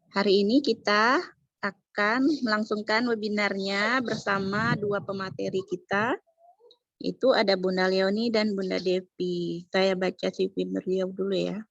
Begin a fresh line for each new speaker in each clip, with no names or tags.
Hari ini kita akan melangsungkan webinarnya bersama dua pemateri kita, itu ada Bunda Leoni dan Bunda Devi. Saya baca CV beliau dulu ya.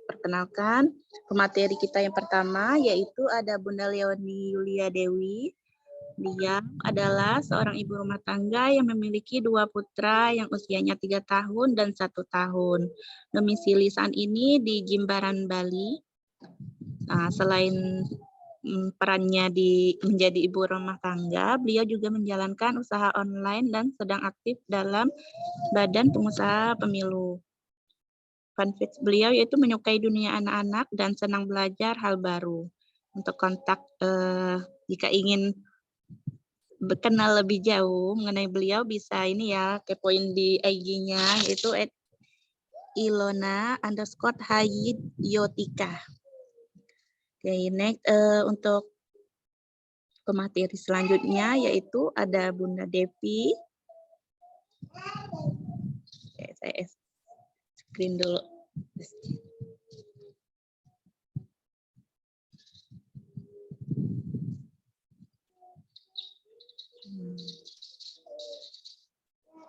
Perkenalkan, pemateri kita yang pertama yaitu ada Bunda Leoni Yulia Dewi. Dia adalah seorang ibu rumah tangga yang memiliki 2 putra yang usianya 3 tahun dan 1 tahun. Domisili saat ini di Jimbaran, Bali. Nah, selain perannya menjadi ibu rumah tangga, beliau juga menjalankan usaha online dan sedang aktif dalam Badan Pengusaha Pemilu. Fun fact beliau yaitu menyukai dunia anak-anak dan senang belajar hal baru. Untuk kontak, jika ingin kenal lebih jauh mengenai beliau bisa ini ya, kepoin di IG-nya yaitu @ilona_hayidyotika. Oke, next untuk pemateri selanjutnya yaitu ada Bunda Devi. Oke, saya screen dulu.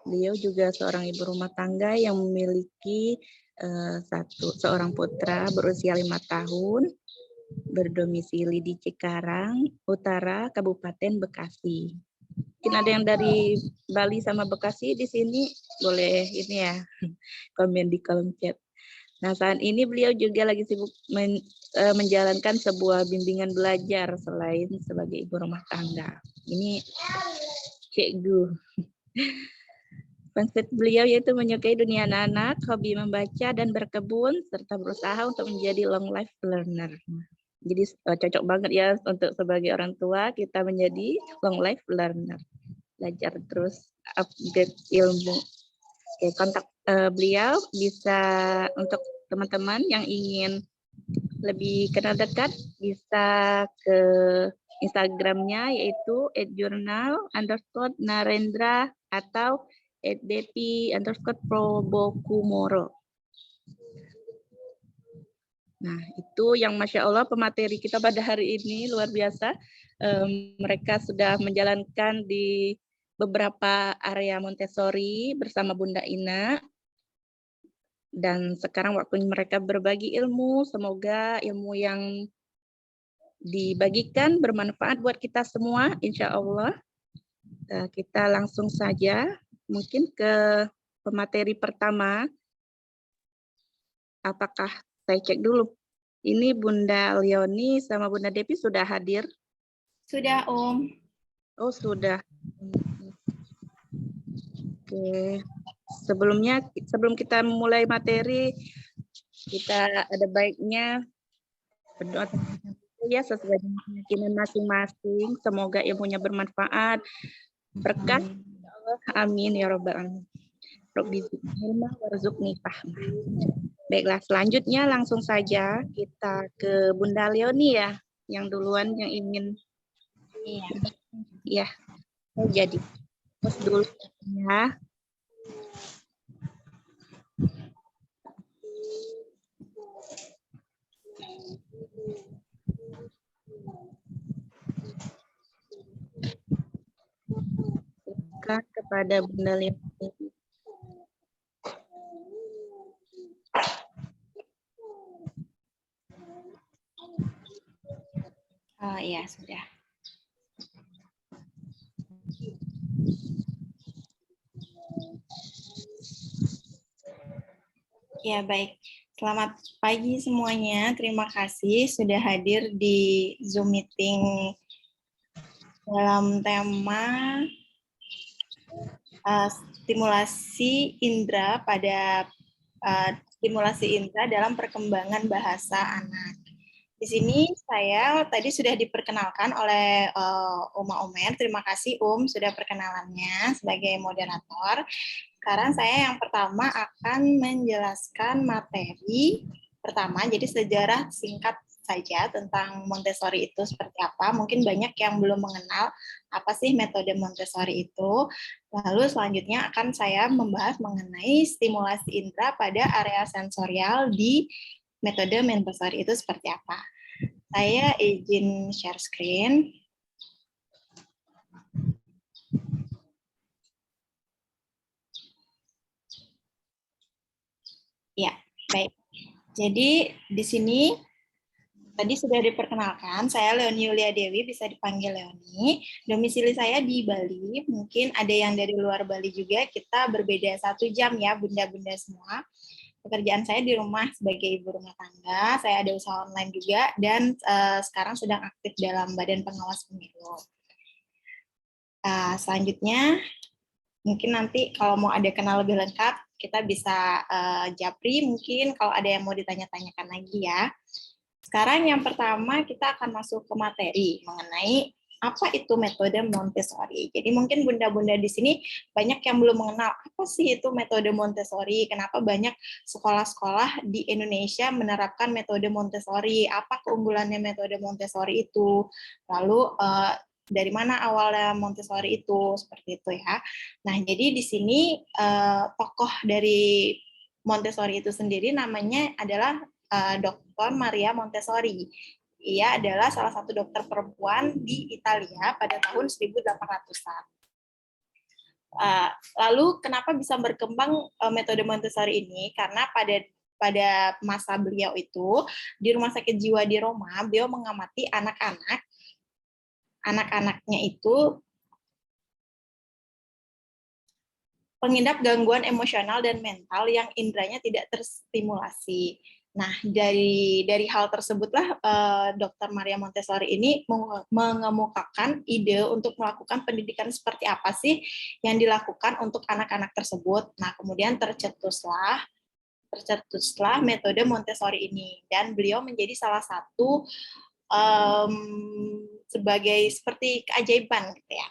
Beliau juga seorang ibu rumah tangga yang memiliki seorang putra berusia 5 tahun, berdomisili di Cikarang Utara, Kabupaten Bekasi. Mungkin ada yang dari Bali sama Bekasi di sini, boleh ini ya, komen di kolom chat. Nah, saat ini beliau juga lagi sibuk menjalankan sebuah bimbingan belajar selain sebagai ibu rumah tangga. Ini cikgu. Konsep beliau yaitu menyukai dunia anak-anak, hobi membaca dan berkebun, serta berusaha untuk menjadi long life learner. Jadi cocok banget ya untuk sebagai orang tua kita menjadi long life learner. Belajar terus, update ilmu. Oke, kontak beliau bisa untuk teman-teman yang ingin lebih kenal dekat, bisa ke Instagramnya yaitu @journal_narendra atau @depi_probokumoro. Nah, itu yang Masya Allah pemateri kita pada hari ini luar biasa. Mereka sudah menjalankan di beberapa area Montessori bersama Bunda Ina. Dan sekarang waktunya mereka berbagi ilmu, semoga ilmu yang dibagikan bermanfaat buat kita semua, insya Allah. Kita langsung saja mungkin ke pemateri pertama. Apakah saya cek dulu? Ini Bunda Leoni sama Bunda Devi sudah hadir?
Sudah, Om.
Oh, sudah. Oke. Sebelum kita mulai materi, kita ada baiknya berdoa ya sesuai dengan keyakinan masing-masing. Semoga ilmunya bermanfaat, berkah. Amin ya robbal alamin. Rabbi zidni ilma warzuqni fahma. Baiklah, selanjutnya langsung saja kita ke Bunda Leoni ya, yang duluan yang ingin. Iya. Jadi post dulu ya. Silakan kepada Bunda Leoni.
Oh iya, sudah. Ya, baik. Selamat pagi semuanya. Terima kasih sudah hadir di Zoom meeting dalam tema stimulasi indera pada stimulasi indera dalam perkembangan bahasa anak. Di sini saya tadi sudah diperkenalkan oleh Uma Omer. Terima kasih sudah perkenalannya sebagai moderator. Sekarang saya yang pertama akan menjelaskan materi pertama, jadi sejarah singkat saja tentang Montessori itu seperti apa. Mungkin banyak yang belum mengenal apa sih metode Montessori itu. Lalu selanjutnya akan saya membahas mengenai stimulasi indera pada area sensorial di metode Montessori itu seperti apa. Saya izin share screen. Ya, baik. Jadi di sini tadi sudah diperkenalkan, saya Leoni Yulia Dewi, bisa dipanggil Leoni. Domisili saya di Bali, mungkin ada yang dari luar Bali juga, kita berbeda 1 jam ya, bunda-bunda semua. Pekerjaan saya di rumah sebagai ibu rumah tangga, saya ada usaha online juga, dan sekarang sedang aktif dalam Badan Pengawas Pemilu. Selanjutnya, mungkin nanti kalau mau ada kenal lebih lengkap, kita bisa japri mungkin kalau ada yang mau ditanya-tanyakan lagi ya. Sekarang yang pertama kita akan masuk ke materi mengenai apa itu metode Montessori. Jadi mungkin bunda-bunda di sini banyak yang belum mengenal apa sih itu metode Montessori, kenapa banyak sekolah-sekolah di Indonesia menerapkan metode Montessori, apa keunggulannya metode Montessori itu, lalu dari mana awalnya Montessori itu, seperti itu ya. Nah, jadi di sini tokoh dari Montessori itu sendiri namanya adalah Dr. Maria Montessori. Ia adalah salah satu dokter perempuan di Italia pada tahun 1800-an. Lalu kenapa bisa berkembang metode Montessori ini? Karena pada masa beliau itu di rumah sakit jiwa di Roma, beliau mengamati anak-anaknya itu pengidap gangguan emosional dan mental yang indranya tidak terstimulasi. Nah, dari hal tersebutlah Dr. Maria Montessori ini mengemukakan ide untuk melakukan pendidikan seperti apa sih yang dilakukan untuk anak-anak tersebut. Nah, kemudian tercetuslah metode Montessori ini, dan beliau menjadi salah satu sebagai seperti keajaiban gitu ya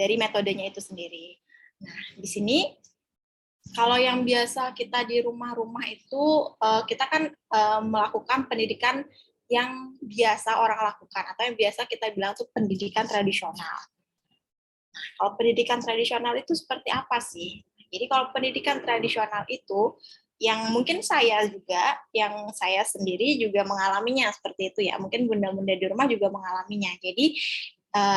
dari metodenya itu sendiri. Nah, di sini kalau yang biasa kita di rumah-rumah itu kita kan melakukan pendidikan yang biasa orang lakukan atau yang biasa kita bilang itu pendidikan tradisional. Nah, kalau pendidikan tradisional itu seperti apa sih? Jadi kalau pendidikan tradisional itu yang mungkin saya sendiri juga mengalaminya seperti itu ya. Mungkin bunda-bunda di rumah juga mengalaminya. Jadi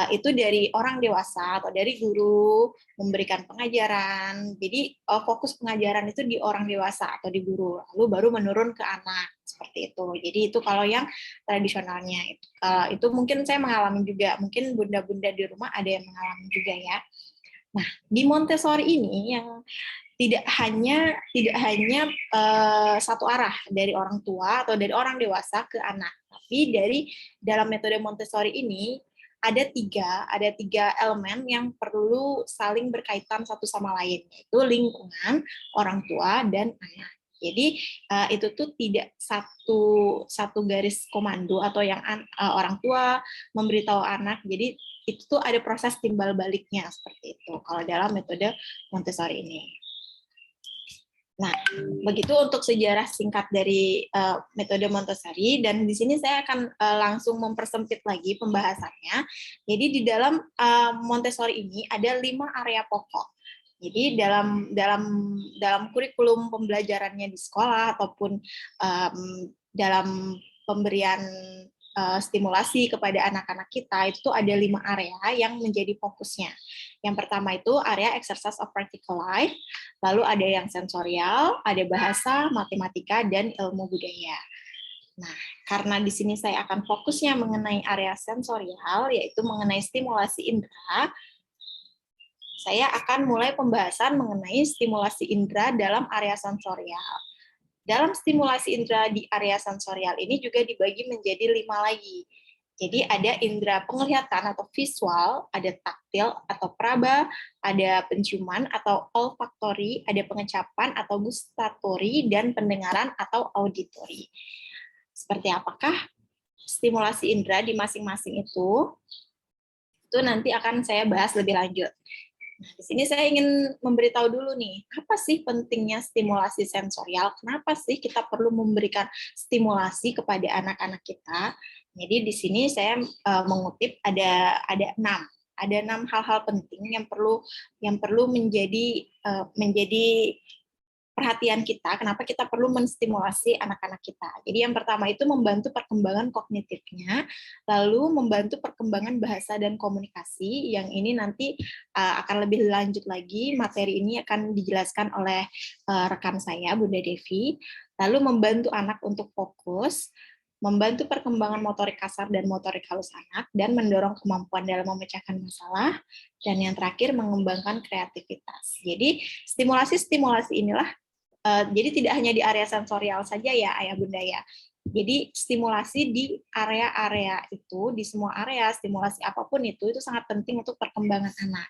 itu dari orang dewasa atau dari guru memberikan pengajaran. Jadi fokus pengajaran itu di orang dewasa atau di guru, lalu baru menurun ke anak seperti itu. Jadi itu kalau yang tradisionalnya itu mungkin saya mengalami juga. Mungkin bunda-bunda di rumah ada yang mengalami juga ya. Nah, di Montessori ini yang tidak hanya satu arah dari orang tua atau dari orang dewasa ke anak, tapi dari dalam metode Montessori ini ada tiga elemen yang perlu saling berkaitan satu sama lain, yaitu lingkungan, orang tua, dan anak. Jadi itu tuh tidak satu garis komando atau yang orang tua memberitahu anak. Jadi itu tuh ada proses timbal baliknya seperti itu kalau dalam metode Montessori ini. Nah, begitu untuk sejarah singkat dari metode Montessori, dan di sini saya akan langsung mempersempit lagi pembahasannya. Jadi di dalam Montessori ini ada 5 area pokok. Jadi dalam kurikulum pembelajarannya di sekolah ataupun dalam pemberian stimulasi kepada anak-anak kita itu ada 5 area yang menjadi fokusnya. Yang pertama itu area exercise of practical life, lalu ada yang sensorial, ada bahasa, matematika, dan ilmu budaya. Nah, karena di sini saya akan fokusnya mengenai area sensorial, yaitu mengenai stimulasi indera, saya akan mulai pembahasan mengenai stimulasi indera dalam area sensorial. Dalam stimulasi indera di area sensorial ini juga dibagi menjadi 5 lagi. Jadi ada indera penglihatan atau visual, ada taktil atau praba, ada penciuman atau olfaktori, ada pengecapan atau gustatory, dan pendengaran atau auditori. seperti apakah stimulasi indera di masing-masing itu nanti akan saya bahas lebih lanjut. Nah, di sini saya ingin memberitahu dulu nih, apa sih pentingnya stimulasi sensorial? Kenapa sih kita perlu memberikan stimulasi kepada anak-anak kita? Jadi di sini saya mengutip ada 6 hal-hal penting yang perlu menjadi perhatian kita, kenapa kita perlu menstimulasi anak-anak kita. Jadi yang pertama itu membantu perkembangan kognitifnya, lalu membantu perkembangan bahasa dan komunikasi, yang ini nanti akan lebih lanjut lagi, materi ini akan dijelaskan oleh rekan saya, Bunda Devi, lalu membantu anak untuk fokus, membantu perkembangan motorik kasar dan motorik halus anak, dan mendorong kemampuan dalam memecahkan masalah, dan yang terakhir mengembangkan kreativitas. Jadi stimulasi-stimulasi inilah jadi tidak hanya di area sensorial saja ya Ayah Bunda ya. Jadi stimulasi di area-area itu, di semua area, stimulasi apapun itu sangat penting untuk perkembangan anak.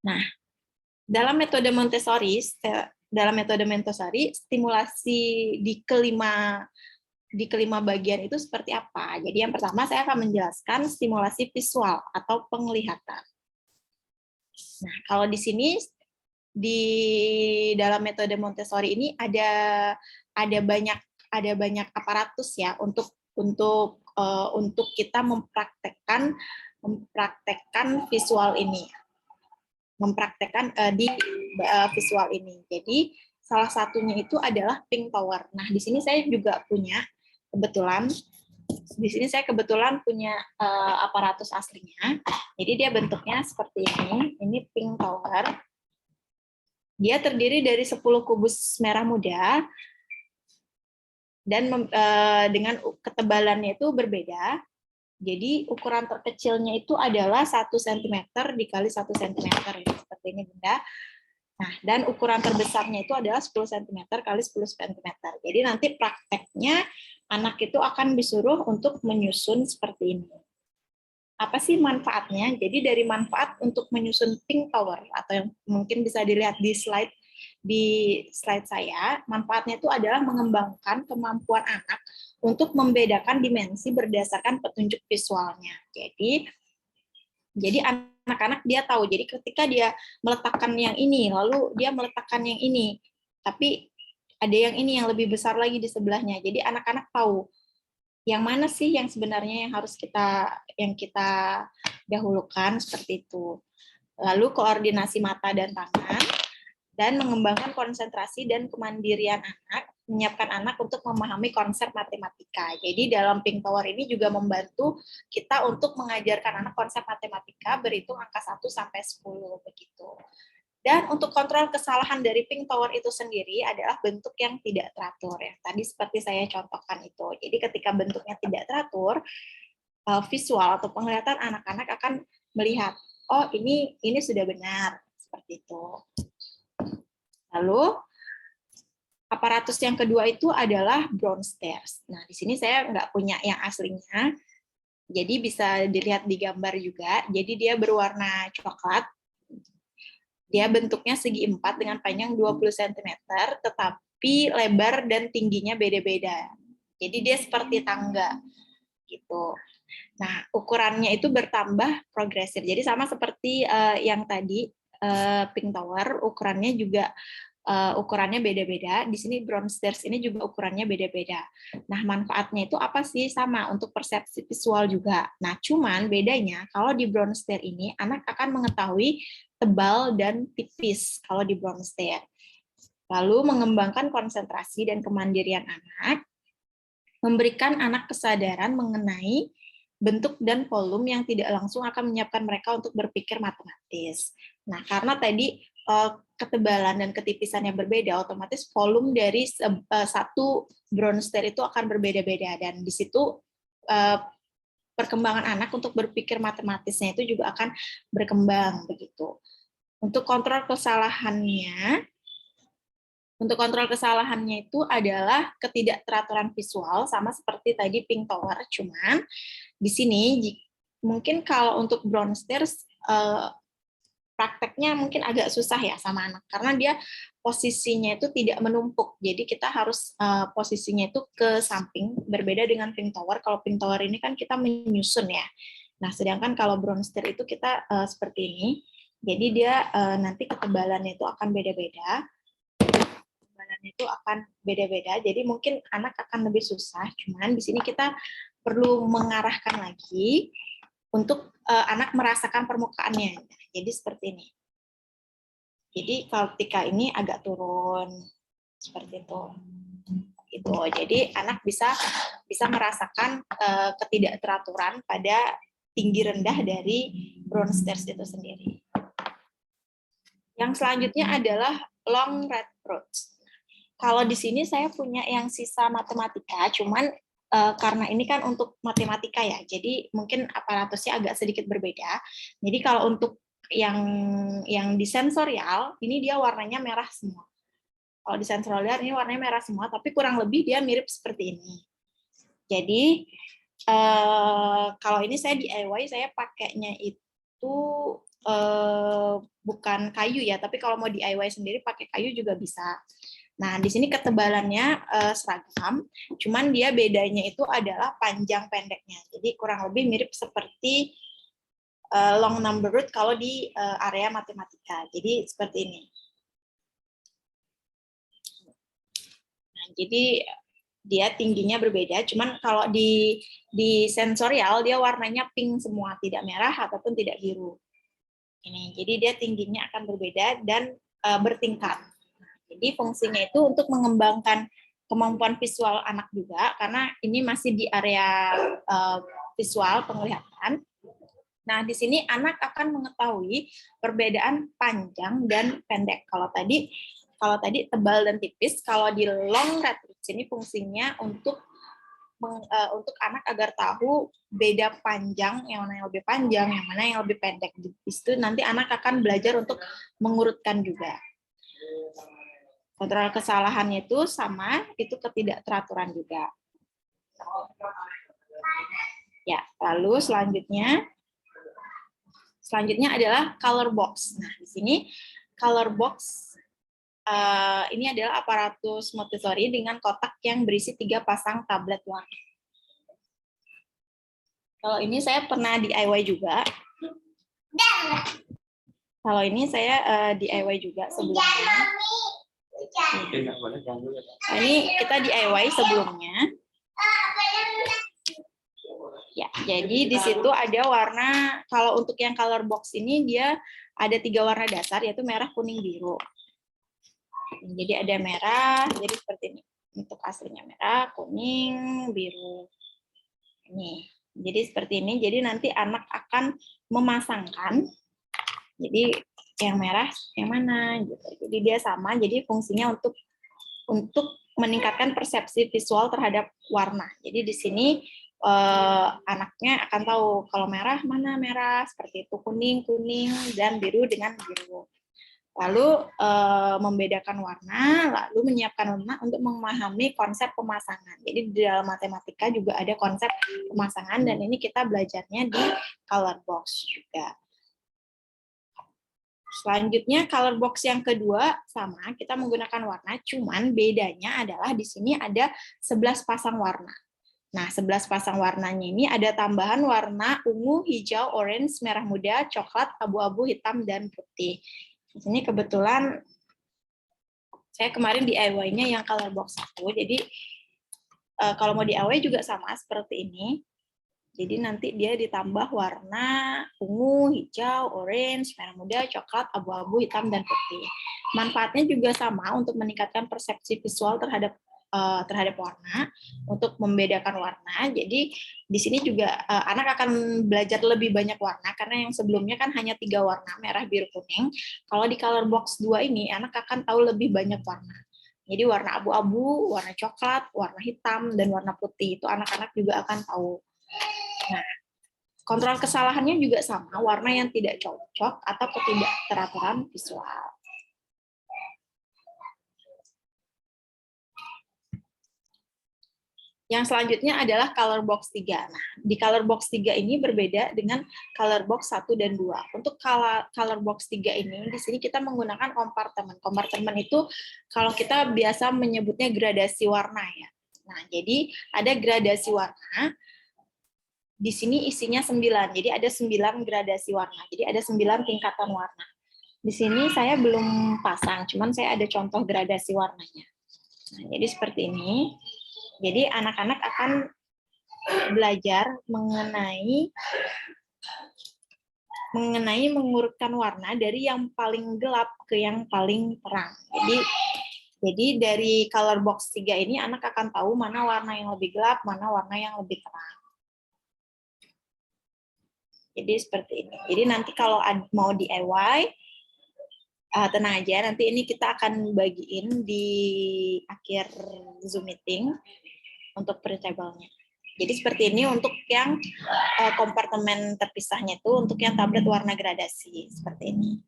Nah, dalam metode Montessori, stimulasi di kelima bagian itu seperti apa? Jadi yang pertama saya akan menjelaskan stimulasi visual atau penglihatan. Nah, kalau di sini di dalam metode Montessori ini ada banyak aparatus ya untuk kita mempraktekkan visual ini, di visual ini. Jadi salah satunya itu adalah Pink Tower. Nah, di sini saya juga punya kebetulan punya aparatus aslinya. Jadi dia bentuknya seperti ini. Ini Pink Tower. Dia terdiri dari 10 kubus merah muda, dan dengan ketebalannya itu berbeda. Jadi ukuran terkecilnya itu adalah 1 cm dikali 1 cm, seperti ini Bunda. Nah, dan ukuran terbesarnya itu adalah 10 cm kali 10 cm. Jadi nanti prakteknya anak itu akan disuruh untuk menyusun seperti ini. Apa sih manfaatnya? Jadi dari manfaat untuk menyusun Pink Tower, atau yang mungkin bisa dilihat di slide saya, manfaatnya itu adalah mengembangkan kemampuan anak untuk membedakan dimensi berdasarkan petunjuk visualnya. Jadi anak-anak dia tahu. Jadi ketika dia meletakkan yang ini, lalu dia meletakkan yang ini, tapi ada yang ini yang lebih besar lagi di sebelahnya. Jadi anak-anak tahu yang mana sih yang sebenarnya yang harus kita dahulukan, seperti itu. Lalu koordinasi mata dan tangan, dan mengembangkan konsentrasi dan kemandirian anak, menyiapkan anak untuk memahami konsep matematika. Jadi dalam Pink Tower ini juga membantu kita untuk mengajarkan anak konsep matematika, berhitung angka 1 sampai 10 begitu. Dan untuk kontrol kesalahan dari Pink Tower itu sendiri adalah bentuk yang tidak teratur. Ya. Tadi seperti saya contohkan itu. Jadi ketika bentuknya tidak teratur, visual atau penglihatan anak-anak akan melihat, oh ini sudah benar, seperti itu. Lalu aparatus yang kedua itu adalah Brown Stairs. Nah di sini saya nggak punya yang aslinya, jadi bisa dilihat di gambar juga. Jadi dia berwarna coklat. Dia bentuknya segi 4 dengan panjang 20 cm, tetapi lebar dan tingginya beda-beda. Jadi dia seperti tangga gitu. Nah, ukurannya itu bertambah progresif. Jadi sama seperti yang tadi Pink Tower, ukurannya juga ukurannya beda-beda. Di sini Brown Stairs ini juga ukurannya beda-beda. Nah, manfaatnya itu apa sih? Sama untuk persepsi visual juga. Nah, cuman bedanya kalau di Brown Stairs ini anak akan mengetahui tebal dan tipis kalau di Brown Stairs. Lalu mengembangkan konsentrasi dan kemandirian anak, memberikan anak kesadaran mengenai bentuk dan volume yang tidak langsung akan menyiapkan mereka untuk berpikir matematis. Nah, karena tadi ketebalan dan ketipisannya berbeda, otomatis volume dari satu Brown Stairs itu akan berbeda-beda, dan di situ perkembangan anak untuk berpikir matematisnya itu juga akan berkembang begitu. Untuk kontrol kesalahannya itu adalah ketidakteraturan visual, sama seperti tadi Pink Tower, cuman di sini mungkin kalau untuk Brown Stairs prakteknya mungkin agak susah ya sama anak, karena dia posisinya itu tidak menumpuk. Jadi kita harus posisinya itu ke samping, berbeda dengan pink tower. Kalau pink tower ini kan kita menyusun ya. Nah, sedangkan kalau brown stair itu kita seperti ini. Jadi dia nanti ketebalannya itu akan beda-beda. Ketebalannya itu akan beda-beda. Jadi mungkin anak akan lebih susah. Cuman di sini kita perlu mengarahkan lagi untuk anak merasakan permukaannya. Jadi seperti ini. Jadi kalau ketika ini agak turun seperti itu. Gitu. Jadi anak bisa merasakan ketidakteraturan pada tinggi rendah dari brown stairs itu sendiri. Yang selanjutnya adalah long red roads. Kalau di sini saya punya yang sisa matematika, cuman karena ini kan untuk matematika ya, jadi mungkin aparatusnya agak sedikit berbeda. Jadi kalau untuk yang di sensorial, ini dia warnanya merah semua. Kalau di sensorial ini warnanya merah semua, tapi kurang lebih dia mirip seperti ini. Jadi kalau ini saya DIY, saya pakainya itu bukan kayu ya, tapi kalau mau DIY sendiri pakai kayu juga bisa. Nah, di sini ketebalannya seragam, cuman dia bedanya itu adalah panjang pendeknya. Jadi kurang lebih mirip seperti long number root kalau di area matematika. Jadi seperti ini. Nah, jadi dia tingginya berbeda, cuman kalau di sensorial dia warnanya pink semua, tidak merah ataupun tidak biru. Ini, jadi dia tingginya akan berbeda dan bertingkat. Jadi fungsinya itu untuk mengembangkan kemampuan visual anak juga, karena ini masih di area visual penglihatan. Nah, di sini anak akan mengetahui perbedaan panjang dan pendek. Kalau tadi tebal dan tipis, kalau di long red roads ini fungsinya untuk anak agar tahu beda panjang, yang mana yang lebih panjang, yang mana yang lebih pendek. Di situ nanti anak akan belajar untuk mengurutkan juga. Kontrol kesalahannya itu sama, itu ketidakteraturan juga. Ya, lalu selanjutnya adalah color box. Nah, di sini color box ini adalah aparatus Montessori dengan kotak yang berisi 3 pasang tablet warna. Kalau ini saya pernah DIY juga. Kalau ini saya DIY juga sebelumnya. Nah, ini kita DIY sebelumnya. Ya, jadi di situ ada warna, kalau untuk yang color box ini dia ada 3 warna dasar, yaitu merah, kuning, biru. Jadi ada merah, jadi seperti ini. Untuk aslinya merah, kuning, biru. Ini. Jadi seperti ini. Jadi nanti anak akan memasangkan. Jadi yang merah yang mana gitu. Jadi dia sama, jadi fungsinya untuk meningkatkan persepsi visual terhadap warna. Jadi di sini anaknya akan tahu kalau merah mana merah, seperti itu, kuning, dan biru dengan biru. Lalu membedakan warna, lalu menyiapkan warna untuk memahami konsep pemasangan. Jadi di dalam matematika juga ada konsep pemasangan, dan ini kita belajarnya di color box juga. Selanjutnya color box yang kedua sama, kita menggunakan warna, cuman bedanya adalah di sini ada 11 pasang warna. Nah, 11 pasang warnanya ini ada tambahan warna ungu, hijau, orange, merah muda, coklat, abu-abu, hitam, dan putih. Di sini kebetulan saya kemarin DIY-nya yang color box 1. Jadi kalau mau DIY juga sama seperti ini. Jadi nanti dia ditambah warna ungu, hijau, orange, merah muda, coklat, abu-abu, hitam, dan putih. Manfaatnya juga sama untuk meningkatkan persepsi visual terhadap warna, untuk membedakan warna. Jadi di sini juga anak akan belajar lebih banyak warna, karena yang sebelumnya kan hanya 3 warna, merah, biru, kuning. Kalau di color box 2 ini anak akan tahu lebih banyak warna. Jadi warna abu-abu, warna coklat, warna hitam, dan warna putih itu anak-anak juga akan tahu. Nah, kontrol kesalahannya juga sama, warna yang tidak cocok atau ketidakteraturan visual. Yang selanjutnya adalah color box 3. Nah, di color box 3 ini berbeda dengan color box 1 dan 2. Untuk color box 3 ini, di sini kita menggunakan kompartemen. Kompartemen itu kalau kita biasa menyebutnya gradasi warna ya. Nah, jadi ada gradasi warna. Di sini isinya 9. Jadi ada 9 gradasi warna. Jadi ada 9 tingkatan warna. Di sini saya belum pasang, cuman saya ada contoh gradasi warnanya. Nah, jadi seperti ini. Jadi anak-anak akan belajar mengenai mengurutkan warna dari yang paling gelap ke yang paling terang. Jadi dari color box 3 ini anak akan tahu mana warna yang lebih gelap, mana warna yang lebih terang. Jadi seperti ini. Jadi nanti kalau mau DIY, tenang aja, nanti ini kita akan bagiin di akhir Zoom meeting untuk printable-nya. Jadi seperti ini untuk yang kompartemen terpisahnya itu, untuk yang tablet warna gradasi, seperti ini.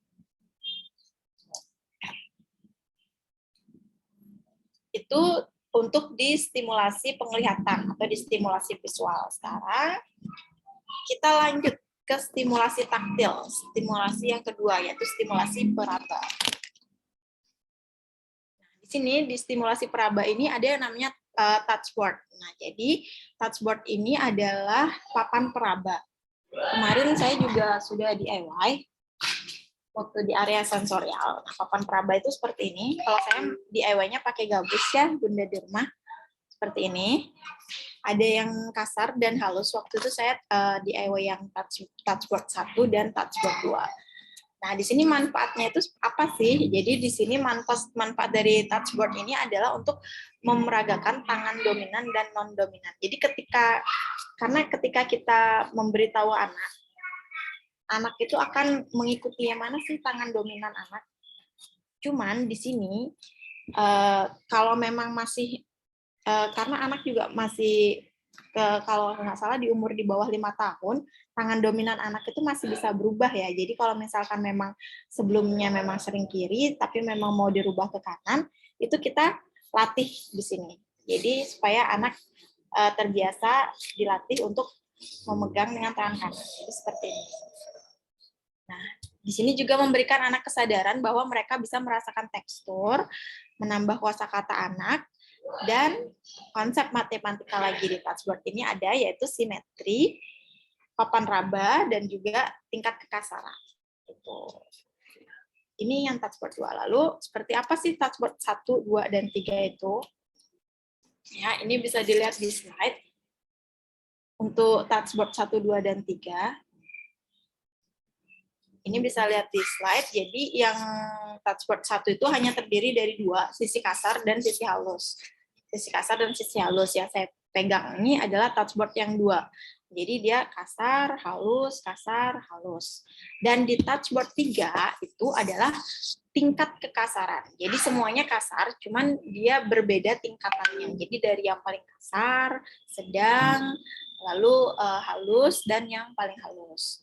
Itu untuk distimulasi penglihatan atau distimulasi visual. Sekarang kita lanjut ke stimulasi taktil, stimulasi yang kedua, yaitu stimulasi peraba. Di sini di stimulasi peraba ini ada yang namanya touchboard. Nah, jadi touchboard ini adalah papan peraba. Kemarin saya juga sudah DIY waktu di area sensorial. Nah, papan peraba itu seperti ini. Kalau saya DIY-nya pakai gabus ya, Bunda di rumah. Seperti ini. Ada yang kasar dan halus. Waktu itu saya DIY yang touchboard 1 dan touchboard 2. Nah, di sini manfaatnya itu apa sih? Jadi di sini manfaat dari touchboard ini adalah untuk memeragakan tangan dominan dan non dominan. Jadi karena ketika kita memberitahu anak itu akan mengikuti yang mana sih tangan dominan anak. Cuman di sini kalau memang masih karena anak juga masih kalau nggak salah di umur di bawah 5 tahun, tangan dominan anak itu masih bisa berubah ya. Jadi kalau misalkan memang sebelumnya memang sering kiri, tapi memang mau dirubah ke kanan, itu kita latih di sini. Jadi supaya anak terbiasa dilatih untuk memegang dengan tangan kanan. Jadi seperti ini. Nah, di sini juga memberikan anak kesadaran bahwa mereka bisa merasakan tekstur, menambah kosakata anak, dan konsep matematika lagi di touchboard ini ada, yaitu simetri, papan raba, dan juga tingkat kekasaran. Ini yang touchboard 2. Lalu, seperti apa sih touchboard 1, 2, dan 3 itu? Ya, ini bisa dilihat di slide. Untuk touchboard 1, 2, dan 3, ini bisa lihat di slide. Jadi yang touchboard 1 itu hanya terdiri dari 2, sisi kasar dan sisi halus. Sisi kasar dan sisi halus yang saya pegang ini adalah touchboard yang 2. Jadi dia kasar, halus, kasar, halus. Dan di touchboard 3 itu adalah tingkat kekasaran. Jadi semuanya kasar, cuman dia berbeda tingkatannya. Jadi dari yang paling kasar, sedang, lalu halus, dan yang paling halus.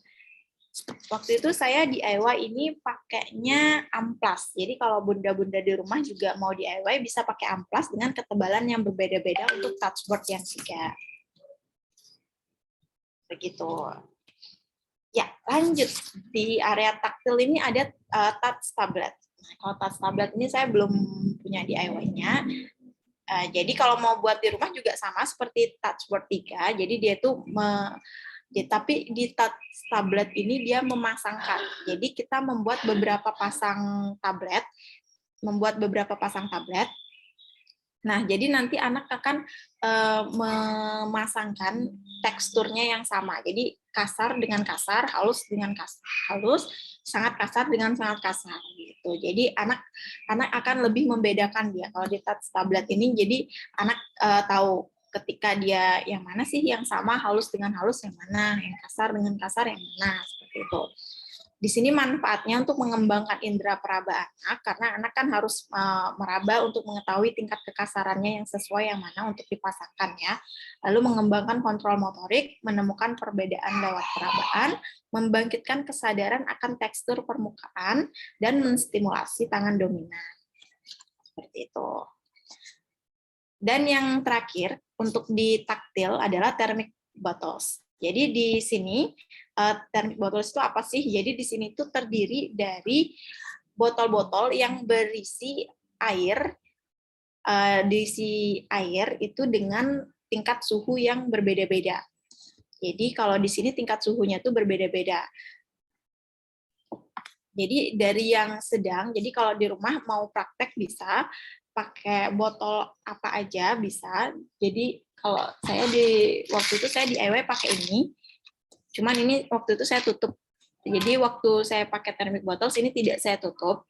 Waktu itu saya DIY ini pakainya amplas. Jadi kalau bunda-bunda di rumah juga mau DIY bisa pakai amplas dengan ketebalan yang berbeda-beda untuk touchboard yang 3. Begitu. Ya, lanjut. Di area taktil ini ada touch tablet. Nah, kalau touch tablet ini saya belum punya DIY-nya. Jadi kalau mau buat di rumah juga sama seperti touchboard 3. Jadi dia tuh tapi di touch tablet ini dia memasangkan. Jadi kita membuat beberapa pasang tablet, Nah, jadi nanti anak akan memasangkan teksturnya yang sama. Jadi kasar dengan kasar, halus dengan halus, sangat kasar dengan sangat kasar gitu. Jadi anak akan lebih membedakan dia. Kalau di touch tablet ini jadi anak tahu ketika dia yang mana sih yang sama, halus dengan halus yang mana, yang kasar dengan kasar yang mana, seperti itu. Di sini manfaatnya untuk mengembangkan indera peraba anak, karena anak kan harus meraba untuk mengetahui tingkat kekasarannya yang sesuai yang mana untuk dipasangkan ya. Lalu mengembangkan kontrol motorik, menemukan perbedaan lewat perabaan, membangkitkan kesadaran akan tekstur permukaan, dan menstimulasi tangan dominan. Seperti itu. Dan yang terakhir untuk di taktil adalah thermic bottles. Jadi di sini thermic bottles itu apa sih? Jadi di sini itu terdiri dari botol-botol yang berisi air, diisi air itu dengan tingkat suhu yang berbeda-beda. Jadi kalau di sini tingkat suhunya itu berbeda-beda. Jadi dari yang sedang, jadi kalau di rumah mau praktek bisa pakai botol apa aja bisa. Jadi kalau saya waktu itu saya DIY pakai ini, cuman ini waktu itu saya tutup. Jadi waktu saya pakai thermic bottles ini tidak saya tutup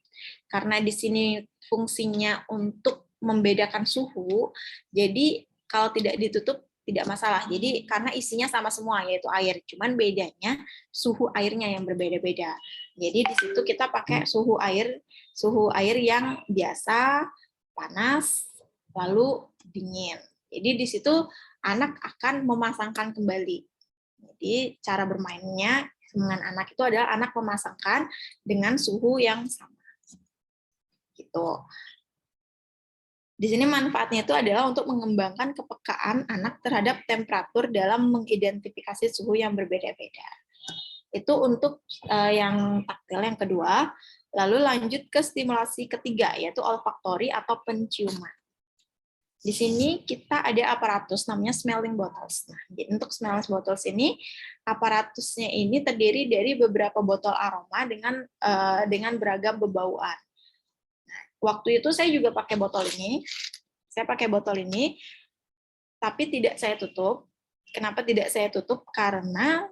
karena di sini fungsinya untuk membedakan suhu. Jadi kalau tidak ditutup tidak masalah. Jadi karena isinya sama semua yaitu air, cuman bedanya suhu airnya yang berbeda-beda. Jadi di situ kita pakai suhu air yang biasa, panas, lalu dingin. Jadi di situ anak akan memasangkan kembali. Jadi cara bermainnya dengan anak itu adalah anak memasangkan dengan suhu yang sama. Gitu. Di sini manfaatnya itu adalah untuk mengembangkan kepekaan anak terhadap temperatur dalam mengidentifikasi suhu yang berbeda-beda. Itu untuk yang taktil yang kedua. Lalu lanjut ke stimulasi ketiga, yaitu olfaktori atau penciuman. Di sini kita ada aparatus namanya smelling bottles. Nah, untuk smelling bottles ini, aparatusnya ini terdiri dari beberapa botol aroma dengan beragam bebauan. Waktu itu saya juga pakai botol ini. Saya pakai botol ini, tapi tidak saya tutup. Kenapa tidak saya tutup? Karena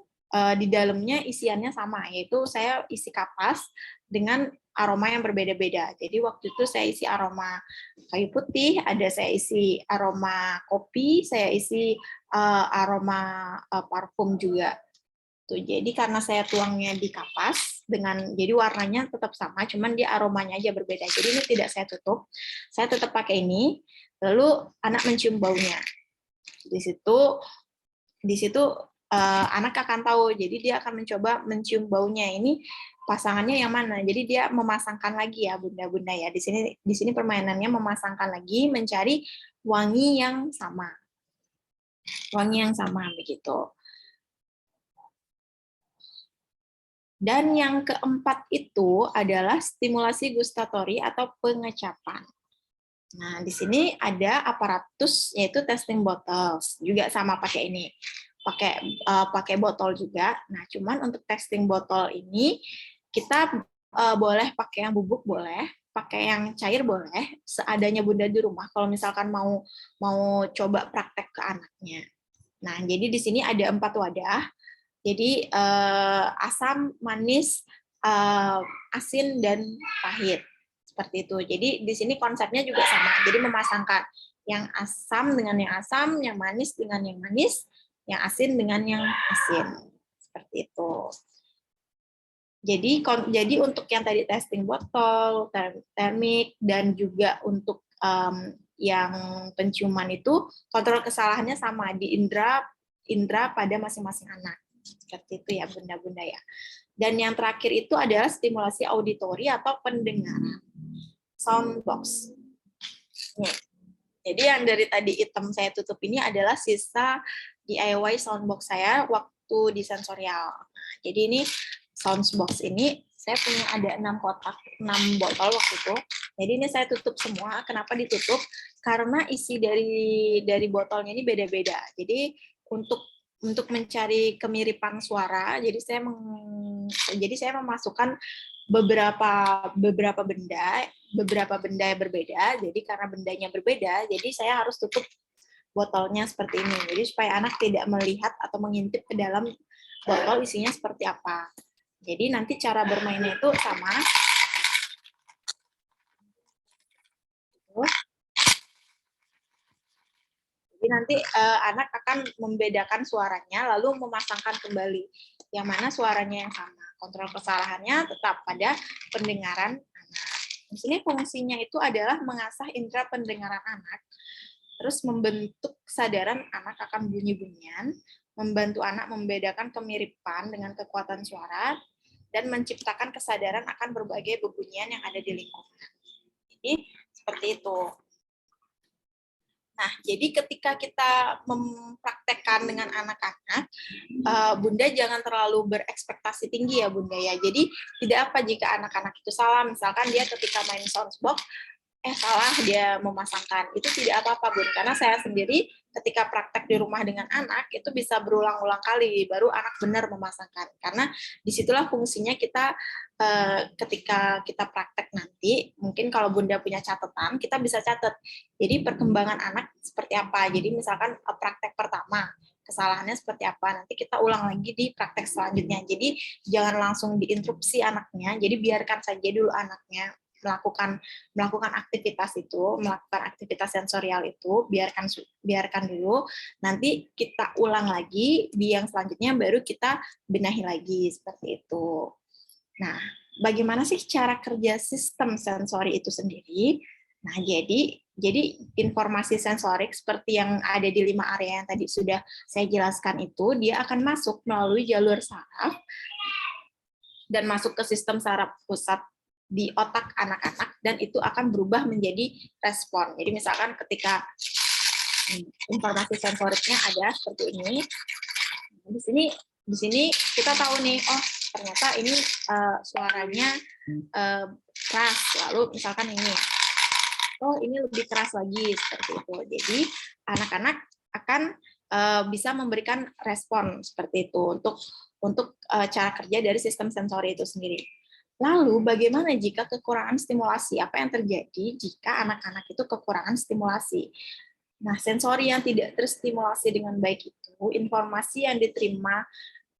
di dalamnya isiannya sama, yaitu saya isi kapas dengan aroma yang berbeda-beda. Jadi waktu itu saya isi aroma kayu putih, ada saya isi aroma kopi, saya isi aroma parfum juga. Tuh, jadi karena saya tuangnya di kapas jadi warnanya tetap sama, cuman dia aromanya aja berbeda. Jadi ini tidak saya tutup, saya tetap pakai ini. Lalu anak mencium baunya. Di situ anak akan tahu. Jadi dia akan mencoba mencium baunya ini pasangannya yang mana. Jadi dia memasangkan lagi ya bunda-bunda ya. Di sini permainannya memasangkan lagi, mencari wangi yang sama. Wangi yang sama begitu. Dan yang keempat itu adalah stimulasi gustatori atau pengecapan. Nah, di sini ada aparatus yaitu testing bottles. Juga sama pakai ini. Pakai botol juga. Nah, cuman untuk testing botol ini kita boleh pakai yang bubuk boleh, pakai yang cair boleh, seadanya bunda di rumah kalau misalkan mau coba praktek ke anaknya. Nah, jadi di sini ada 4 wadah. Jadi asam, manis, asin, dan pahit. Seperti itu. Jadi di sini konsepnya juga sama. Jadi memasangkan yang asam dengan yang asam, yang manis dengan yang manis, yang asin dengan yang asin. Seperti itu. Jadi untuk yang tadi testing botol, termik, dan juga untuk yang penciuman itu kontrol kesalahannya sama di indera pada masing-masing anak. Seperti itu ya bunda-bunda ya. Dan yang terakhir itu adalah stimulasi auditori atau pendengaran. Soundbox. Nih. Jadi yang dari tadi hitam saya tutup ini adalah sisa DIY soundbox saya waktu di sensorial. Nah, jadi ini soundbox ini saya punya ada 6 kotak, 6 botol waktu itu. Jadi ini saya tutup semua. Kenapa ditutup? Karena isi dari botolnya ini beda-beda. Jadi untuk mencari kemiripan suara, jadi saya memasukkan beberapa benda yang berbeda. Jadi karena bendanya berbeda, jadi saya harus tutup botolnya seperti ini. Jadi supaya anak tidak melihat atau mengintip ke dalam botol isinya seperti apa. Jadi nanti cara bermainnya itu sama. Jadi nanti anak akan membedakan suaranya, lalu memasangkan kembali yang mana suaranya yang sama. Kontrol kesalahannya tetap pada pendengaran anak. Di sini fungsinya itu adalah mengasah indera pendengaran anak, terus membentuk kesadaran anak akan bunyi-bunyian, membantu anak membedakan kemiripan dengan kekuatan suara, dan menciptakan kesadaran akan berbagai bebunyian yang ada di lingkungan. Jadi seperti itu. Nah, jadi ketika kita mempraktekkan dengan anak-anak, Bunda jangan terlalu berekspektasi tinggi ya Bunda ya. Jadi tidak apa jika anak-anak itu salah, misalkan dia ketika main soundbox, salah dia memasangkan, itu tidak apa-apa Bun, karena saya sendiri ketika praktek di rumah dengan anak itu bisa berulang-ulang kali baru anak benar memasangkan, karena disitulah fungsinya kita ketika kita praktek nanti, mungkin kalau Bunda punya catatan kita bisa catat, jadi perkembangan anak seperti apa. Jadi misalkan praktek pertama kesalahannya seperti apa, nanti kita ulang lagi di praktek selanjutnya. Jadi jangan langsung diinterupsi anaknya, jadi biarkan saja dulu anaknya melakukan aktivitas itu, melakukan aktivitas sensorial itu, biarkan dulu, nanti kita ulang lagi di yang selanjutnya baru kita benahi lagi seperti itu. Nah, bagaimana sih cara kerja sistem sensori itu sendiri? Nah, jadi informasi sensorik seperti yang ada di 5 area yang tadi sudah saya jelaskan itu, dia akan masuk melalui jalur saraf dan masuk ke sistem saraf pusat di otak anak-anak, dan itu akan berubah menjadi respon. Jadi misalkan ketika informasi sensoriknya ada seperti ini, di sini kita tahu nih, oh ternyata ini suaranya keras, lalu misalkan ini, oh ini lebih keras lagi seperti itu. Jadi anak-anak akan bisa memberikan respon seperti itu untuk cara kerja dari sistem sensori itu sendiri. Lalu bagaimana jika kekurangan stimulasi? Apa yang terjadi jika anak-anak itu kekurangan stimulasi? Nah, sensori yang tidak terstimulasi dengan baik itu, informasi yang diterima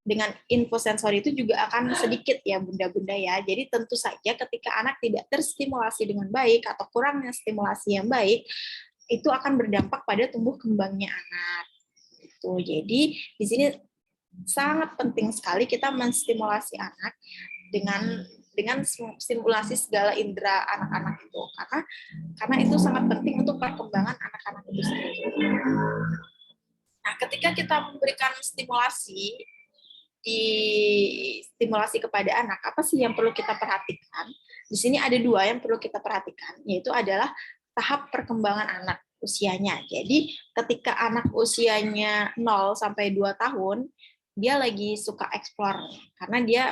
dengan info sensori itu juga akan sedikit ya Bunda-Bunda ya. Jadi tentu saja ketika anak tidak terstimulasi dengan baik atau kurangnya stimulasi yang baik, itu akan berdampak pada tumbuh kembangnya anak. Itu. Jadi di sini sangat penting sekali kita menstimulasi anak dengan stimulasi segala indera anak-anak itu, karena itu sangat penting untuk perkembangan anak-anak itu sendiri. Nah, ketika kita memberikan stimulasi kepada anak, apa sih yang perlu kita perhatikan? Di sini ada 2 yang perlu kita perhatikan, yaitu adalah tahap perkembangan anak usianya. Jadi ketika anak usianya 0 sampai 2 tahun, dia lagi suka eksplor karena dia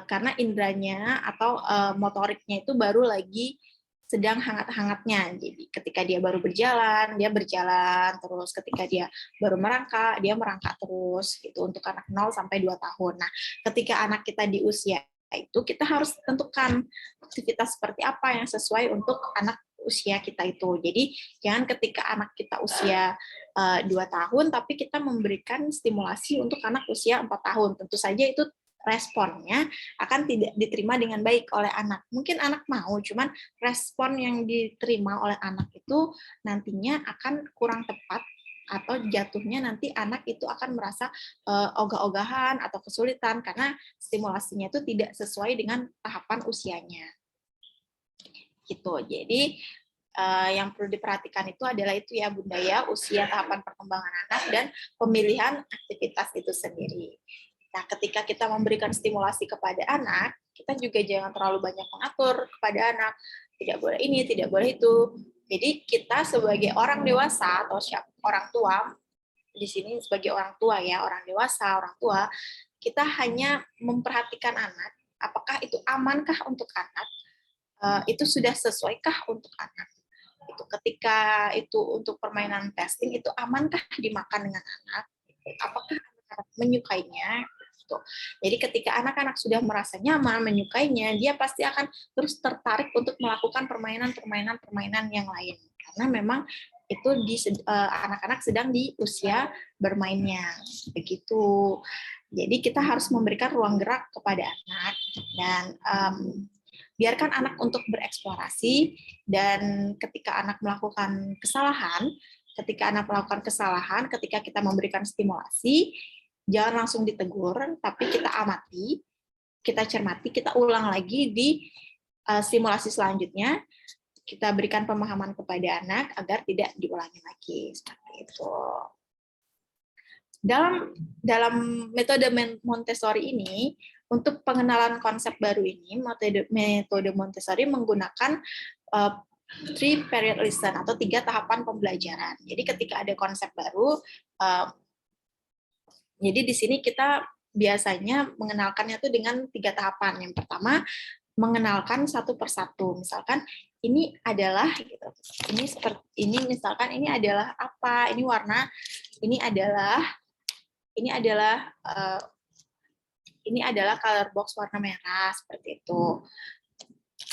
karena indranya atau motoriknya itu baru lagi sedang hangat-hangatnya. Jadi ketika dia baru berjalan, dia berjalan terus. Ketika dia baru merangkak, dia merangkak terus. Gitu untuk anak 0 sampai 2 tahun. Nah, ketika anak kita di usia itu, kita harus tentukan aktivitas seperti apa yang sesuai untuk anak usia kita itu. Jadi jangan ketika anak kita usia 2 tahun, tapi kita memberikan stimulasi untuk anak usia 4 tahun. Tentu saja itu responnya akan tidak diterima dengan baik oleh anak. Mungkin anak mau, cuman respon yang diterima oleh anak itu nantinya akan kurang tepat, atau jatuhnya nanti anak itu akan merasa ogah-ogahan atau kesulitan karena stimulasinya itu tidak sesuai dengan tahapan usianya. Gitu. Jadi yang perlu diperhatikan itu adalah itu ya Bunda ya, usia, tahapan perkembangan anak, dan pemilihan aktivitas itu sendiri. Nah, ketika kita memberikan stimulasi kepada anak, kita juga jangan terlalu banyak mengatur kepada anak. Tidak boleh ini, tidak boleh itu. Jadi kita sebagai orang dewasa atau orang tua, di sini sebagai orang tua ya, orang dewasa, orang tua, kita hanya memperhatikan anak, apakah itu amankah untuk anak, itu sudah sesuaikah untuk anak. Itu ketika itu untuk permainan testing, itu amankah dimakan dengan anak, apakah anak menyukainya. Jadi ketika anak-anak sudah merasa nyaman, menyukainya, dia pasti akan terus tertarik untuk melakukan permainan yang lain. Karena memang itu anak-anak sedang di usia bermainnya. Begitu. Jadi kita harus memberikan ruang gerak kepada anak, dan biarkan anak untuk bereksplorasi, dan ketika anak melakukan kesalahan, ketika kita memberikan stimulasi, jangan langsung ditegur, tapi kita amati, kita cermati, kita ulang lagi di stimulasi selanjutnya, kita berikan pemahaman kepada anak agar tidak diulangi lagi, seperti itu. Dalam metode Montessori ini, untuk pengenalan konsep baru ini, metode Montessori menggunakan three period lesson atau 3 tahapan pembelajaran. Jadi ketika ada konsep baru, jadi di sini kita biasanya mengenalkannya tuh dengan 3 tahapan. Yang pertama, mengenalkan satu persatu. Misalkan ini adalah gitu. Ini seperti ini, misalkan ini adalah apa? Ini warna, ini adalah ini adalah color box warna merah seperti itu.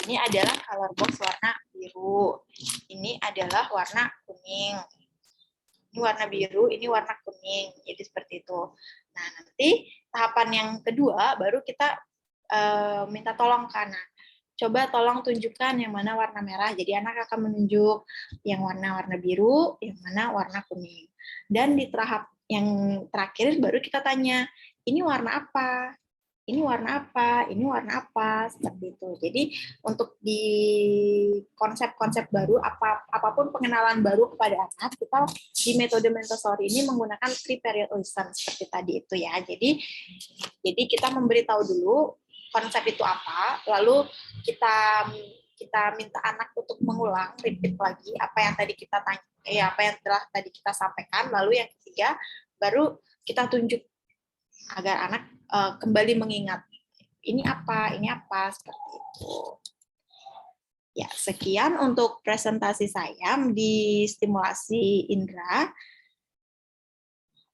Ini adalah color box warna biru. Ini adalah warna kuning. Ini warna biru, ini warna kuning. Jadi seperti itu. Nah, nanti tahapan yang kedua baru kita minta tolong ke anak. Coba tolong tunjukkan yang mana warna merah. Jadi anak akan menunjuk yang warna biru, yang mana warna kuning. Dan di tahap yang terakhir baru kita tanya, ini warna apa? Ini warna apa? Ini warna apa? Seperti itu. Jadi untuk di konsep-konsep baru, apapun pengenalan baru kepada anak, kita di metode Montessori ini menggunakan 3 period lesson seperti tadi itu ya. Jadi kita memberitahu dulu konsep itu apa, lalu kita minta anak untuk mengulang, repeat lagi apa yang tadi kita tanya, apa yang telah tadi kita sampaikan, lalu yang ketiga baru kita tunjuk agar anak kembali mengingat ini apa seperti itu. Ya, sekian untuk presentasi saya di stimulasi indera.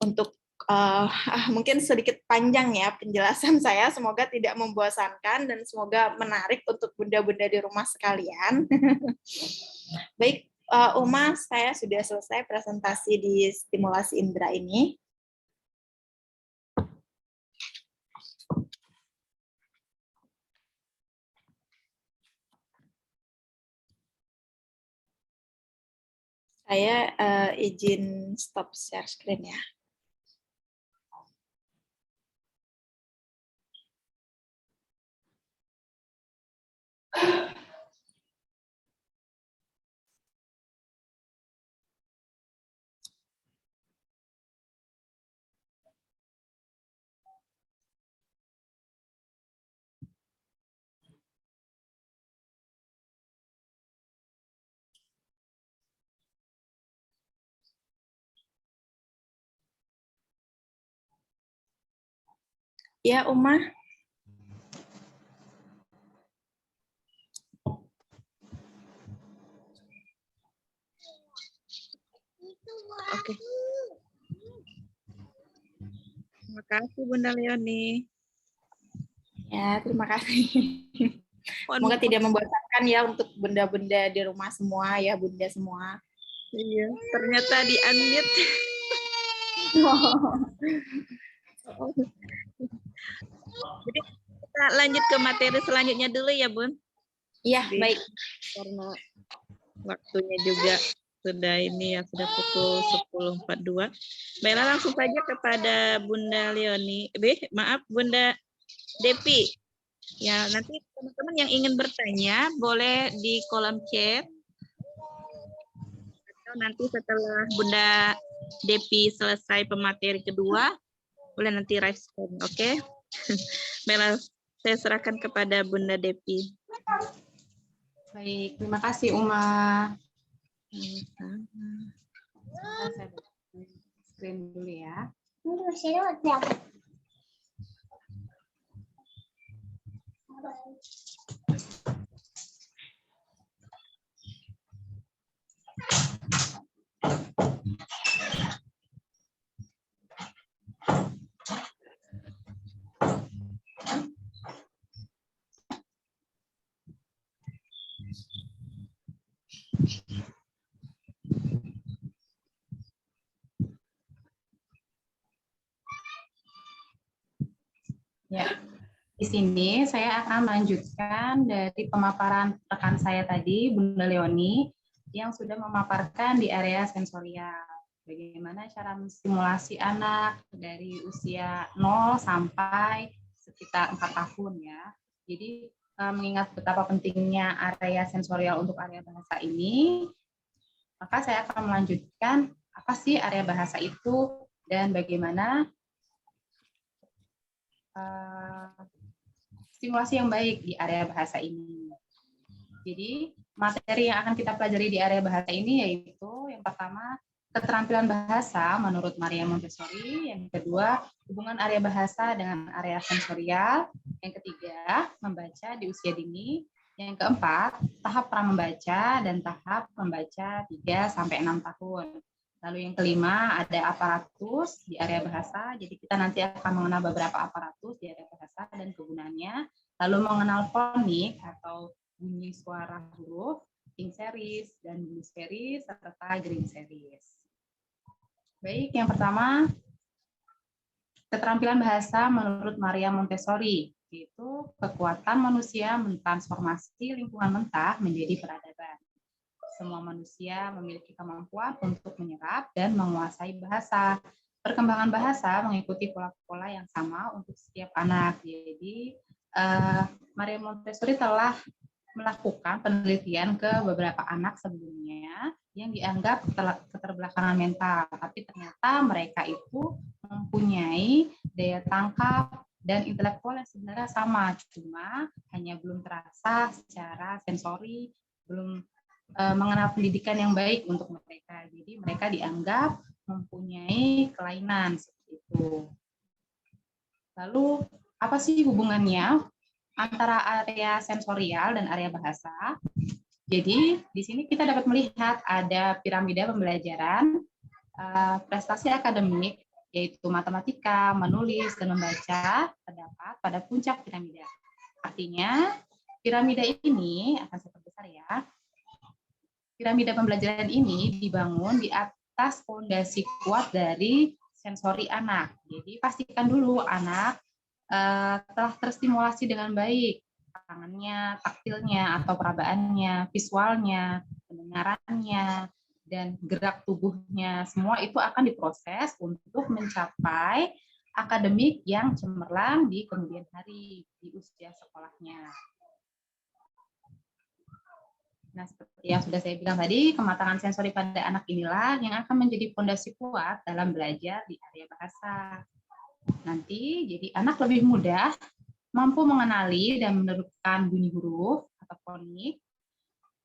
Untuk mungkin sedikit panjang ya penjelasan saya, semoga tidak membosankan dan semoga menarik untuk bunda-bunda di rumah sekalian. Baik, Uma, saya sudah selesai presentasi di stimulasi indera ini. Saya izin stop share screen ya. Ya, Uma.
Oke. Terima kasih Bunda Leoni.
Ya, terima kasih. Semoga tidak membosankan ya untuk bunda-bunda di rumah semua ya, bunda semua.
Iya, ternyata di-unmute. Jadi kita lanjut ke materi selanjutnya dulu ya, Bun.
Iya, baik.
Karena waktunya juga sudah ini ya, sudah pukul 10.42. Baiklah, langsung saja kepada Bunda Leoni. Maaf, Bunda Depi. Ya, nanti teman-teman yang ingin bertanya boleh di kolom chat. Atau nanti setelah Bunda Depi selesai pemateri kedua, boleh nanti respon, oke? Baiklah, saya serahkan kepada Bunda Depi.
Baik, terima kasih Uma. Saya screen dulu ya. Ya, di sini saya akan melanjutkan dari pemaparan rekan saya tadi, Bunda Leoni, yang sudah memaparkan di area sensorial. Bagaimana cara menstimulasi anak dari usia 0 sampai sekitar 4 tahun ya. Jadi mengingat betapa pentingnya area sensorial untuk area bahasa ini, maka saya akan melanjutkan apa sih area bahasa itu dan bagaimana stimulasi yang baik di area bahasa ini. Jadi materi yang akan kita pelajari di area bahasa ini yaitu yang pertama keterampilan bahasa menurut Maria Montessori, yang kedua hubungan area bahasa dengan area sensorial, yang ketiga membaca di usia dini, yang keempat tahap pra membaca dan tahap membaca 3 sampai 6 tahun. Lalu yang kelima ada aparatus di area bahasa, jadi kita nanti akan mengenal beberapa aparatus di area bahasa dan kegunaannya, lalu mengenal fonik atau bunyi suara huruf, pink series, dan blue series, serta green series. Baik, yang pertama, keterampilan bahasa menurut Maria Montessori, yaitu kekuatan manusia mentransformasi lingkungan mentah menjadi peradaban. Semua manusia memiliki kemampuan untuk menyerap dan menguasai bahasa. Perkembangan bahasa mengikuti pola-pola yang sama untuk setiap anak. Jadi, Maria Montessori telah melakukan penelitian ke beberapa anak sebelumnya yang dianggap keterbelakangan mental, tapi ternyata mereka itu mempunyai daya tangkap dan intelektual yang sebenarnya sama, cuma hanya belum terasa secara sensori, belum mengenal pendidikan yang baik untuk mereka. Jadi mereka dianggap mempunyai kelainan seperti itu. Lalu apa sih hubungannya antara area sensorial dan area bahasa? Jadi di sini kita dapat melihat ada piramida pembelajaran, prestasi akademik, yaitu matematika, menulis, dan membaca terdapat pada puncak piramida. Artinya piramida ini akan saya perbesar ya. Piramida pembelajaran ini dibangun di atas fondasi kuat dari sensori anak. Jadi pastikan dulu anak telah terstimulasi dengan baik, tangannya, taktilnya, atau perabaannya, visualnya, pendengarannya, dan gerak tubuhnya. Semua itu akan diproses untuk mencapai akademik yang cemerlang di kemudian hari, di usia sekolahnya. Nah, seperti yang sudah saya bilang tadi, kematangan sensori pada anak inilah yang akan menjadi fondasi kuat dalam belajar di area bahasa. Nanti, jadi anak lebih mudah mampu mengenali dan meneruskan bunyi huruf atau fonik.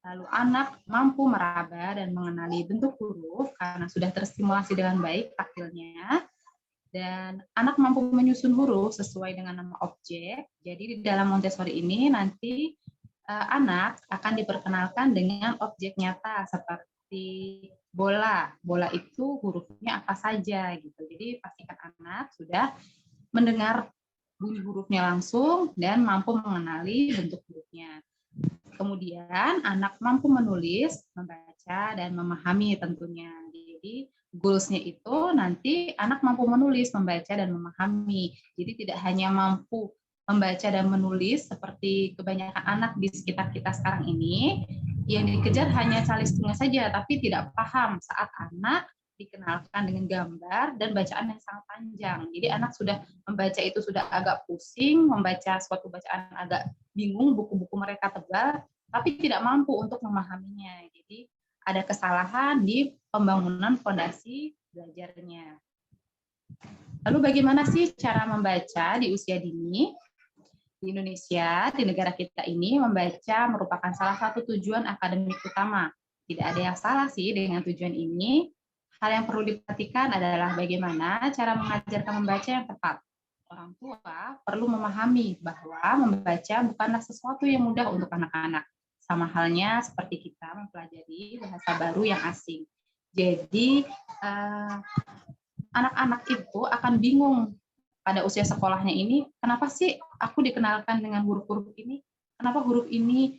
Lalu anak mampu meraba dan mengenali bentuk huruf karena sudah terstimulasi dengan baik taktilnya. Dan anak mampu menyusun huruf sesuai dengan nama objek. Jadi di dalam Montessori ini nanti anak akan diperkenalkan dengan objek nyata seperti bola. Bola itu hurufnya apa saja gitu. Jadi pastikan anak sudah mendengar bunyi hurufnya langsung dan mampu mengenali bentuk hurufnya. Kemudian anak mampu menulis, membaca, dan memahami tentunya. Jadi goals-nya itu nanti anak mampu menulis, membaca, dan memahami. Jadi tidak hanya mampu membaca dan menulis seperti kebanyakan anak di sekitar kita sekarang ini, yang dikejar hanya calistunga saja, tapi tidak paham saat anak dikenalkan dengan gambar dan bacaan yang sangat panjang. Jadi anak sudah membaca itu sudah agak pusing, membaca suatu bacaan agak bingung, buku-buku mereka tebal, tapi tidak mampu untuk memahaminya. Jadi ada kesalahan di pembangunan fondasi belajarnya. Lalu bagaimana sih cara membaca di usia dini? Di Indonesia, di negara kita ini, membaca merupakan salah satu tujuan akademik utama. Tidak ada yang salah sih dengan tujuan ini. Hal yang perlu diperhatikan adalah bagaimana cara mengajarkan membaca yang tepat. Orang tua perlu memahami bahwa membaca bukanlah sesuatu yang mudah untuk anak-anak. Sama halnya seperti kita mempelajari bahasa baru yang asing. Jadi, anak-anak itu akan bingung pada usia sekolahnya ini, kenapa sih aku dikenalkan dengan huruf-huruf ini? Kenapa huruf ini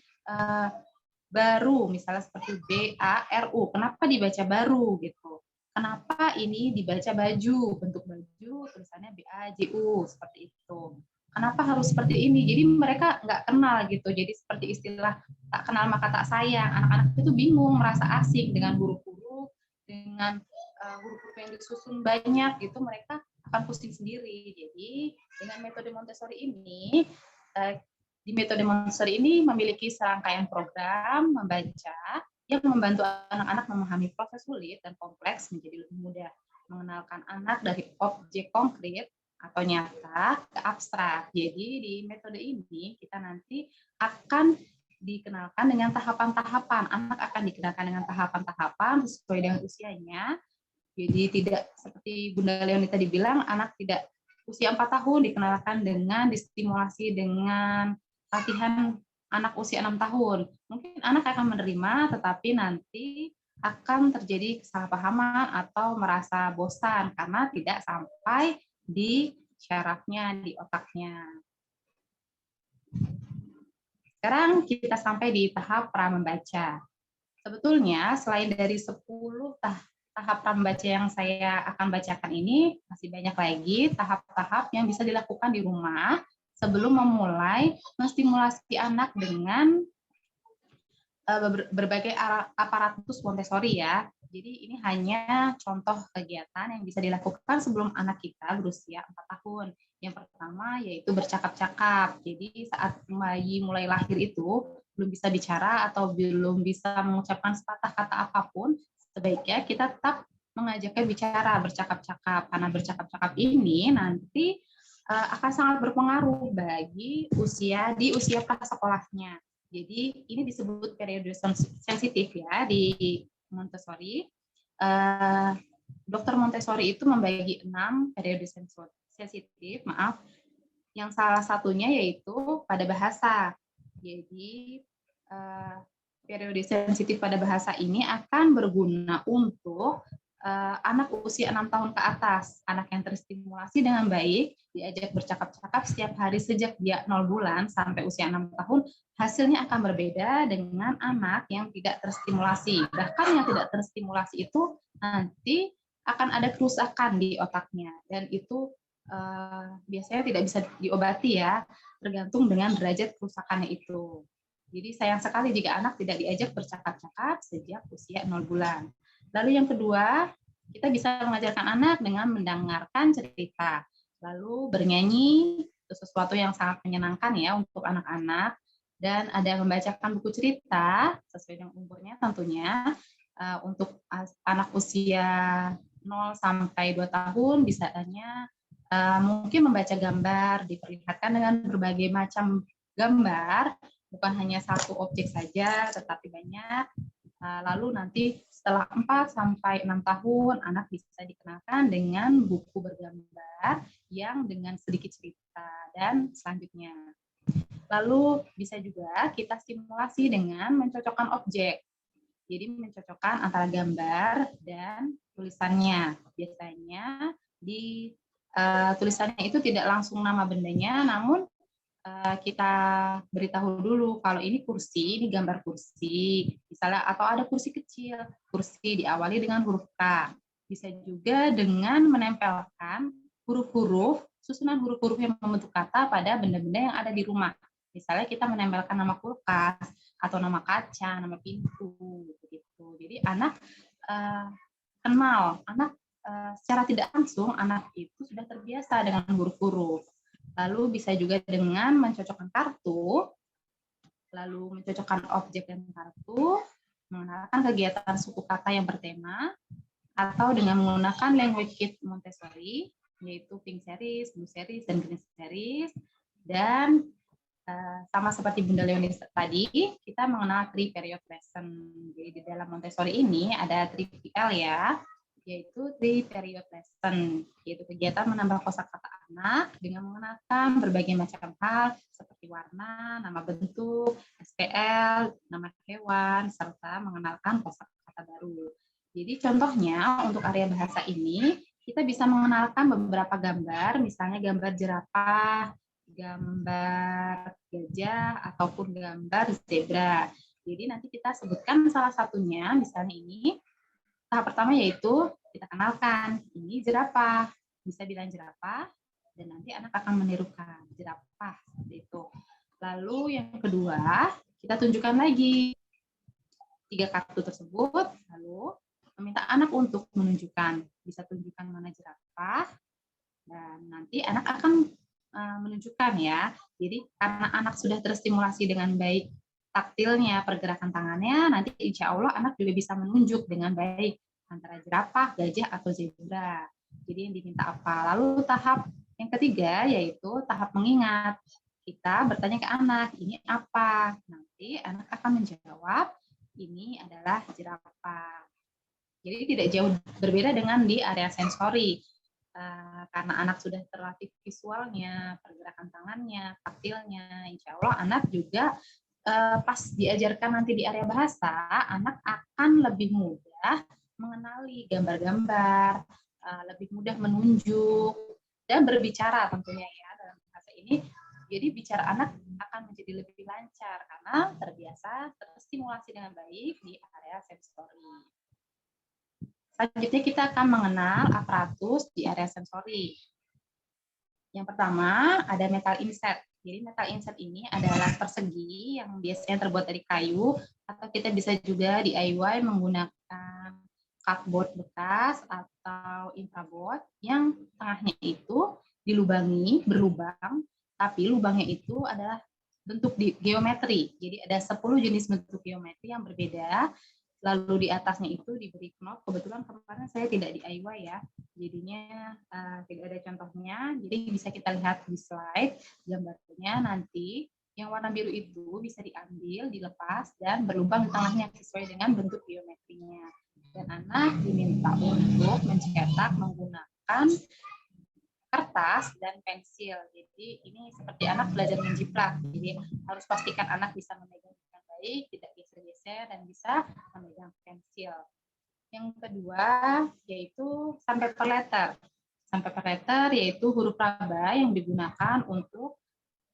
baru, misalnya seperti B-A-R-U, kenapa dibaca baru gitu? Kenapa ini dibaca baju, bentuk baju, tulisannya B-A-J-U, seperti itu. Kenapa harus seperti ini? Jadi mereka nggak kenal gitu, jadi seperti istilah tak kenal maka tak sayang. Anak-anak itu bingung, merasa asing dengan huruf-huruf, dengan huruf-huruf yang disusun banyak gitu, mereka akan pusing sendiri. Jadi dengan metode Montessori ini, di metode Montessori ini memiliki serangkaian program membaca yang membantu anak-anak memahami proses sulit dan kompleks menjadi lebih mudah, mengenalkan anak dari objek konkret atau nyata ke abstrak. Jadi di metode ini kita nanti akan dikenalkan dengan tahapan-tahapan. Anak akan dikenalkan dengan tahapan-tahapan sesuai dengan usianya. Jadi tidak seperti Bunda Leoni tadi bilang, anak tidak usia 4 tahun dikenalkan dengan distimulasi dengan latihan anak usia 6 tahun. Mungkin anak akan menerima, tetapi nanti akan terjadi kesalahpahaman atau merasa bosan karena tidak sampai di syarafnya, di otaknya. Sekarang kita sampai di tahap pra membaca. Sebetulnya selain dari 10 tahap pra membaca yang saya akan bacakan ini, masih banyak lagi tahap-tahap yang bisa dilakukan di rumah sebelum memulai menstimulasi anak dengan berbagai aparatus Montessori ya. Jadi ini hanya contoh kegiatan yang bisa dilakukan sebelum anak kita berusia 4 tahun. Yang pertama yaitu bercakap-cakap. Jadi saat bayi mulai lahir itu belum bisa bicara atau belum bisa mengucapkan sepatah kata apapun, sebaiknya kita tetap mengajaknya bicara, bercakap-cakap. Karena bercakap-cakap ini nanti akan sangat berpengaruh bagi di usia prasekolahnya. Jadi ini disebut periode sensitif ya di Montessori. Dokter Montessori itu membagi 6 periode sensitif, yang salah satunya yaitu pada bahasa. Jadi periode sensitif pada bahasa ini akan berguna untuk anak usia 6 tahun ke atas, anak yang terstimulasi dengan baik, diajak bercakap-cakap setiap hari sejak dia 0 bulan sampai usia 6 tahun, hasilnya akan berbeda dengan anak yang tidak terstimulasi. Bahkan yang tidak terstimulasi itu nanti akan ada kerusakan di otaknya, dan itu biasanya tidak bisa diobati ya, tergantung dengan derajat kerusakannya itu. Jadi sayang sekali jika anak tidak diajak bercakap-cakap sejak usia 0 bulan. Lalu yang kedua, kita bisa mengajarkan anak dengan mendengarkan cerita. Lalu bernyanyi, itu sesuatu yang sangat menyenangkan ya untuk anak-anak. Dan ada membacakan buku cerita, sesuai dengan umurnya tentunya. Untuk anak usia 0 sampai 2 tahun, bisanya mungkin membaca gambar, diperlihatkan dengan berbagai macam gambar, bukan hanya satu objek saja, tetapi banyak. Lalu nanti setelah 4 sampai 6 tahun, anak bisa dikenalkan dengan buku bergambar yang dengan sedikit cerita dan selanjutnya. Lalu bisa juga kita stimulasi dengan mencocokkan objek. Jadi mencocokkan antara gambar dan tulisannya. Biasanya di tulisannya itu tidak langsung nama bendanya, namun kita beritahu dulu kalau ini kursi, ini gambar kursi, misalnya, atau ada kursi kecil, kursi diawali dengan huruf K. Bisa juga dengan menempelkan huruf-huruf, susunan huruf-huruf yang membentuk kata pada benda-benda yang ada di rumah. Misalnya kita menempelkan nama kulkas, atau nama kaca, nama pintu, gitu. Jadi anak kenal, anak secara tidak langsung, anak itu sudah terbiasa dengan huruf-huruf. Lalu bisa juga dengan mencocokkan kartu, lalu mencocokkan objek dan kartu, mengenalkan kegiatan suku kata yang bertema, atau dengan menggunakan language kit Montessori, yaitu pink series, blue series, dan green series. Dan sama seperti Bunda Leoni tadi, kita mengenal 3 period lesson. Jadi di dalam Montessori ini ada 3PL ya, yaitu 3 period lesson, yaitu kegiatan menambah kosakata anak dengan mengenalkan berbagai macam hal seperti warna, nama bentuk, SPL, nama hewan, serta mengenalkan kosakata baru. Jadi contohnya untuk area bahasa ini, kita bisa mengenalkan beberapa gambar, misalnya gambar jerapah, gambar gajah, ataupun gambar zebra. Jadi nanti kita sebutkan salah satunya, misalnya ini. Tahap pertama yaitu kita kenalkan, ini jerapah, bisa bilang jerapah, dan nanti anak akan menirukan jerapah, seperti itu. Lalu yang kedua, kita tunjukkan lagi 3 kartu tersebut, lalu meminta anak untuk menunjukkan, bisa tunjukkan mana jerapah, dan nanti anak akan menunjukkan ya. Jadi karena anak sudah terstimulasi dengan baik taktilnya, pergerakan tangannya, nanti insya Allah anak juga bisa menunjuk dengan baik antara jerapah, gajah, atau zebra. Jadi yang diminta apa. Lalu tahap yang ketiga yaitu tahap mengingat. kita bertanya ke anak, ini apa? Nanti anak akan menjawab, ini adalah jerapah. Jadi tidak jauh berbeda dengan di area sensori. Karena anak sudah terlatih visualnya, pergerakan tangannya, taktilnya, insya Allah anak juga pas diajarkan nanti di area bahasa, anak akan lebih mudah mengenali gambar-gambar, lebih mudah menunjuk, dan berbicara tentunya ya dalam bahasa ini. Jadi bicara anak akan menjadi lebih lancar karena terbiasa terstimulasi dengan baik di area sensori. Selanjutnya kita akan mengenal aparatus di area sensori. Yang pertama ada metal inset. Jadi metal inset ini adalah persegi yang biasanya terbuat dari kayu, atau kita bisa juga DIY menggunakan cardboard bekas atau infraboard yang tengahnya itu dilubangi, berlubang, tapi lubangnya itu adalah bentuk geometri. Jadi ada 10 jenis bentuk geometri yang berbeda. Lalu di atasnya itu diberi knop. Kebetulan kemarin saya tidak DIY ya, jadinya tidak ada contohnya. Jadi bisa kita lihat di slide gambarnya nanti. Yang warna biru itu bisa diambil, dilepas, dan berlubang di tengahnya sesuai dengan bentuk geometrinya. Dan anak diminta untuk mencetak menggunakan kertas dan pensil. Jadi ini seperti anak belajar menjiplak. Jadi harus pastikan anak bisa memegang dengan baik, tidak geser-geser, dan bisa memegang pensil. Yang kedua yaitu sandpaper letter. Sandpaper letter yaitu huruf raba yang digunakan untuk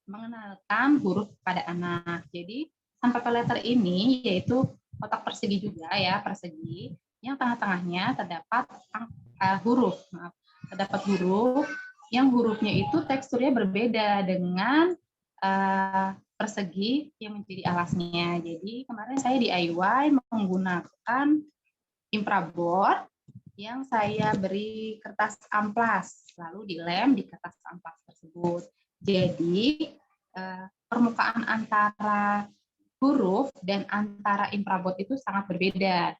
mengenalkan huruf pada anak. Jadi sandpaper letter ini yaitu kotak persegi juga ya, persegi yang tengah-tengahnya terdapat huruf. Terdapat huruf yang hurufnya itu teksturnya berbeda dengan persegi yang menjadi alasnya. Jadi kemarin saya DIY menggunakan infraboard yang saya beri kertas amplas, lalu dilem di kertas amplas tersebut. Jadi permukaan antara huruf dan antara infraboard itu sangat berbeda.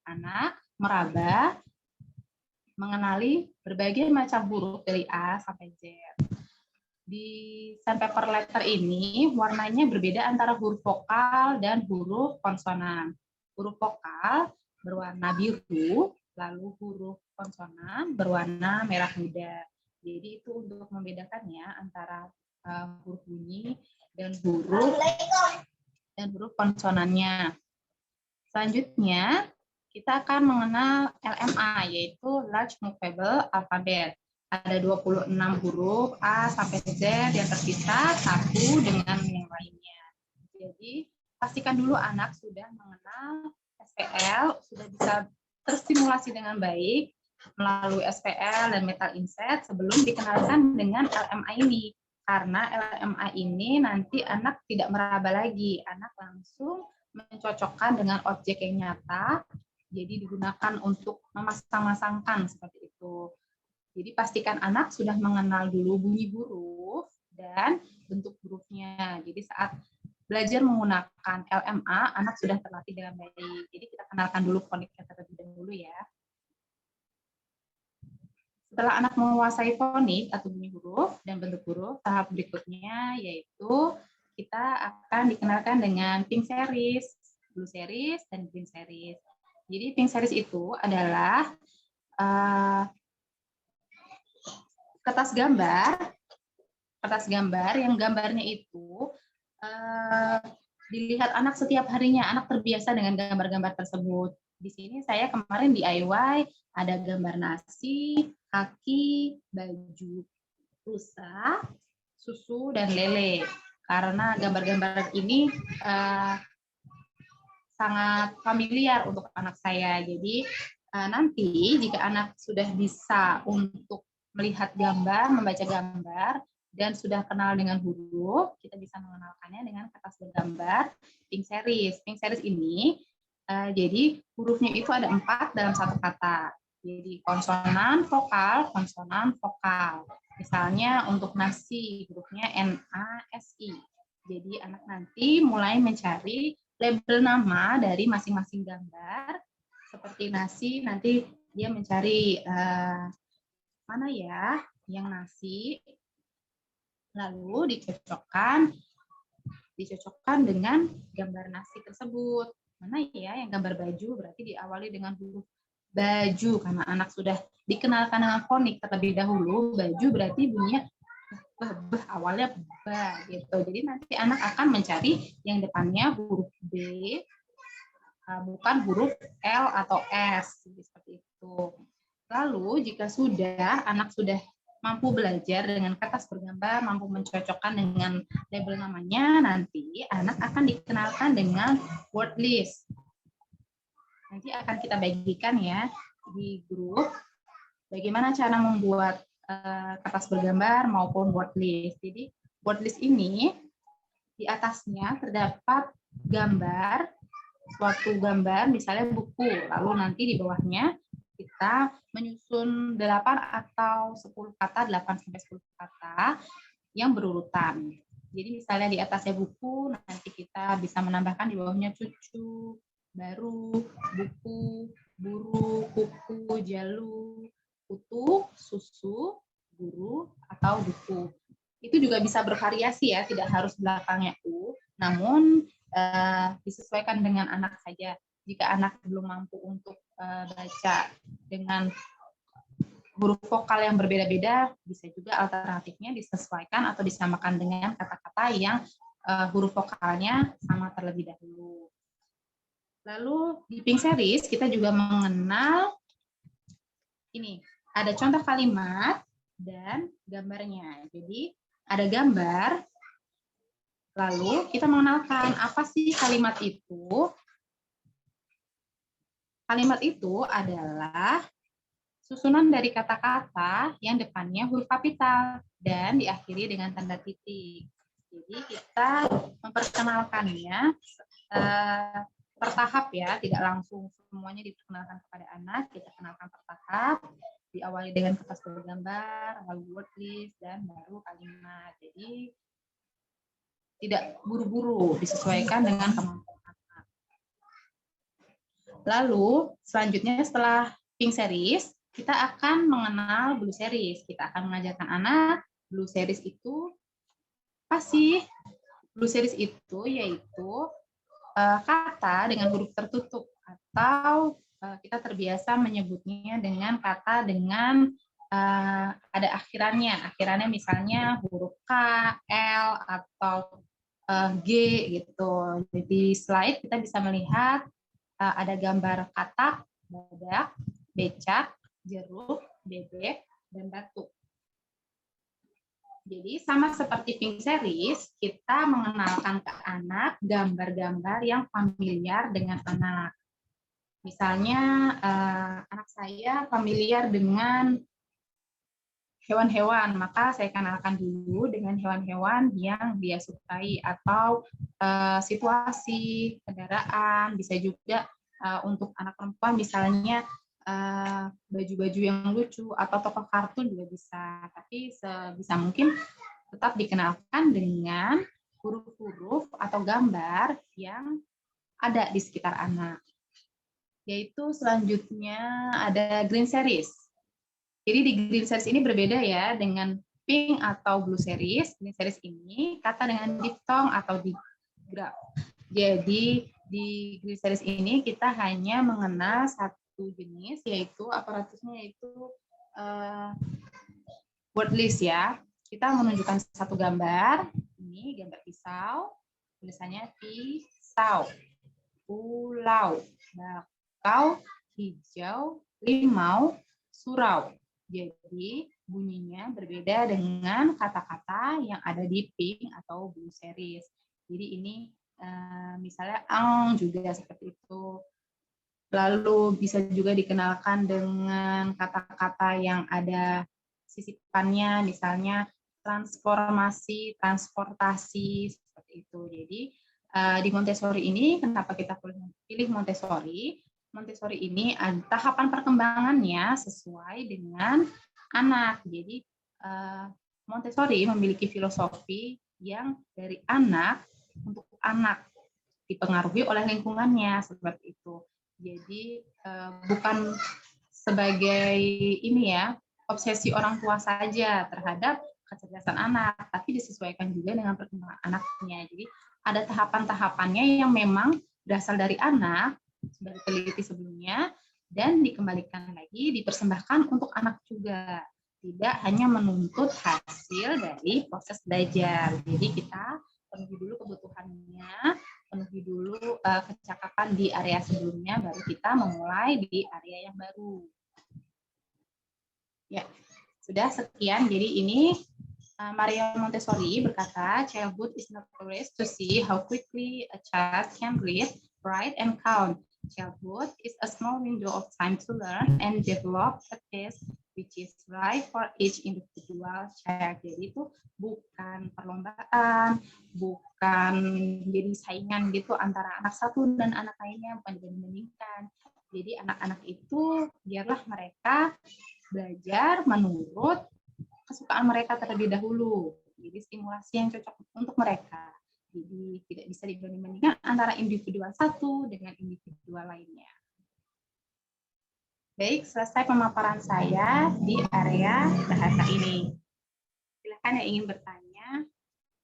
Anak meraba, mengenali berbagai macam huruf dari A sampai Z. Di sandpaper letter ini warnanya berbeda antara huruf vokal dan huruf konsonan. Huruf vokal berwarna biru, lalu huruf konsonan berwarna merah muda. Jadi itu untuk membedakannya antara huruf bunyi dan huruf konsonannya. Selanjutnya kita akan mengenal LMA, yaitu Large Movable Alphabet. Ada 26 huruf A sampai Z yang terpisah satu dengan yang lainnya. Jadi pastikan dulu anak sudah mengenal SPL, sudah bisa terstimulasi dengan baik melalui SPL dan metal inset sebelum dikenalkan dengan LMA ini. Karena LMA ini nanti anak tidak meraba lagi, anak langsung mencocokkan dengan objek yang nyata, jadi digunakan untuk memasang-masangkan seperti itu. Jadi pastikan anak sudah mengenal dulu bunyi huruf dan bentuk hurufnya. Jadi saat belajar menggunakan LMA, anak sudah terlatih dengan baik. Jadi kita kenalkan dulu foniknya terlebih dahulu ya. Setelah anak menguasai fonik atau bunyi huruf dan bentuk huruf, tahap berikutnya yaitu kita akan dikenalkan dengan pink series, blue series, dan green series. Jadi pink series itu adalah kertas gambar yang gambarnya itu dilihat anak setiap harinya. Anak terbiasa dengan gambar-gambar tersebut. Di sini saya kemarin DIY ada gambar nasi, kaki, baju, rusa, susu, dan lele. Karena gambar-gambar ini sangat familiar untuk anak saya. Jadi nanti jika anak sudah bisa untuk melihat gambar, membaca gambar, dan sudah kenal dengan huruf, kita bisa mengenalkannya dengan kertas bergambar pink series. Pink series ini jadi hurufnya itu ada 4 dalam satu kata. Jadi konsonan, vokal, konsonan, vokal. Misalnya untuk nasi, hurufnya N-A-S-I. Jadi anak nanti mulai mencari label nama dari masing-masing gambar. Seperti nasi, nanti dia mencari mana ya yang nasi. Lalu dicocokkan dengan gambar nasi tersebut. Mana ya yang gambar baju, berarti diawali dengan huruf baju, karena anak sudah dikenalkan dengan fonik terlebih dahulu. Baju berarti bunyinya awalnya ba gitu. Jadi nanti anak akan mencari yang depannya huruf B, bukan huruf L atau S, seperti itu. Lalu jika anak sudah mampu belajar dengan kertas bergambar, mampu mencocokkan dengan label namanya, nanti anak akan dikenalkan dengan word list. Nanti akan kita bagikan ya di grup bagaimana cara membuat kertas bergambar maupun word list. Jadi word list ini di atasnya terdapat gambar, suatu gambar misalnya buku, lalu nanti di bawahnya kita menyusun 8 atau 10 kata, 8 sampai 10 kata yang berurutan. Jadi misalnya di atasnya buku, nanti kita bisa menambahkan di bawahnya cucu, baru, buku, buru, kuku, jalu, kutu, susu, guru, atau buku. Itu juga bisa bervariasi ya, tidak harus belakangnya U, namun disesuaikan dengan anak saja. Jika anak belum mampu untuk baca dengan huruf vokal yang berbeda-beda, bisa juga alternatifnya disesuaikan atau disamakan dengan kata-kata yang huruf vokalnya sama terlebih dahulu. Lalu di Pink Series kita juga mengenal ini, ada contoh kalimat dan gambarnya. Jadi ada gambar, lalu kita mengenalkan apa sih kalimat itu. Kalimat itu adalah susunan dari kata-kata yang depannya huruf kapital dan diakhiri dengan tanda titik. Jadi kita memperkenalkannya bertahap ya, tidak langsung semuanya diperkenalkan kepada anak, kita kenalkan bertahap, diawali dengan kertas bergambar, lalu word list, dan baru kalimat. Jadi tidak buru-buru, disesuaikan dengan kemampuan anak. Lalu selanjutnya setelah Pink Series, kita akan mengenal Blue Series. Kita akan mengajarkan anak Blue Series itu apa sih? Blue Series itu yaitu kata dengan huruf tertutup atau kita terbiasa menyebutnya dengan kata dengan ada akhirannya. Akhirannya misalnya huruf K, L, atau G gitu. Di slide kita bisa melihat ada gambar katak, badak, becak, jeruk, bebek, dan batuk. Jadi sama seperti Pink Series, kita mengenalkan ke anak gambar-gambar yang familiar dengan anak. Misalnya anak saya familiar dengan hewan-hewan, maka saya kenalkan dulu dengan hewan-hewan yang dia sukai atau situasi kendaraan, bisa juga untuk anak perempuan misalnya baju-baju yang lucu atau tokoh kartun juga bisa, tapi sebisa mungkin tetap dikenalkan dengan huruf-huruf atau gambar yang ada di sekitar anak. Yaitu selanjutnya ada Green Series. Jadi di Green Series ini berbeda ya dengan Pink atau Blue Series. Green Series ini kata dengan diftong atau digraf. Jadi di Green Series ini kita hanya mengenal satu jenis, yaitu aparatusnya yaitu word list ya. Kita menunjukkan satu gambar, ini gambar pisau, tulisannya pisau, pulau, bakau, hijau, limau, surau. Jadi bunyinya berbeda dengan kata-kata yang ada di Pink atau Blue Series. Jadi ini misalnya ang juga seperti itu. Lalu bisa juga dikenalkan dengan kata-kata yang ada sisipannya, misalnya transformasi, transportasi, seperti itu. Jadi di Montessori ini, kenapa kita pilih Montessori? Montessori ini tahapan perkembangannya sesuai dengan anak. Jadi Montessori memiliki filosofi yang dari anak untuk anak, dipengaruhi oleh lingkungannya, seperti itu. Jadi bukan sebagai ini ya, obsesi orang tua saja terhadap kecerdasan anak, tapi disesuaikan juga dengan perkembangan anaknya. Jadi ada tahapan-tahapannya yang memang berasal dari anak, sudah diteliti sebelumnya, dan dikembalikan lagi, dipersembahkan untuk anak juga. Tidak hanya menuntut hasil dari proses belajar. Jadi kita penuhi dulu kebutuhannya, penuhi dulu kecakapan di area sebelumnya, baru kita memulai di area yang baru. Ya, sudah sekian. Jadi ini Maria Montessori berkata, childhood is not a race to see how quickly a child can read, write, and count. Childhood is a small window of time to learn and develop a taste which is right for each individual child. Jadi itu bukan perlombaan, bukan jadi saingan gitu antara anak satu dan anak lainnya, bukan dibanding-bandingkan. Jadi anak-anak itu biarlah mereka belajar menurut kesukaan mereka terlebih dahulu. Jadi stimulasi yang cocok untuk mereka. Jadi tidak bisa dibanding-bandingkan antara individual satu dengan individual lainnya. Baik, selesai pemaparan saya di area bahasa ini. Silakan yang ingin bertanya,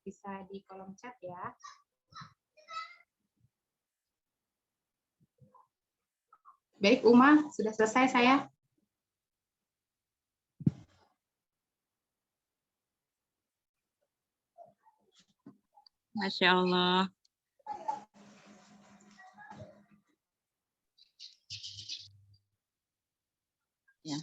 bisa di kolom chat ya. Baik, Uma, sudah selesai saya.
Masya Allah. Ya.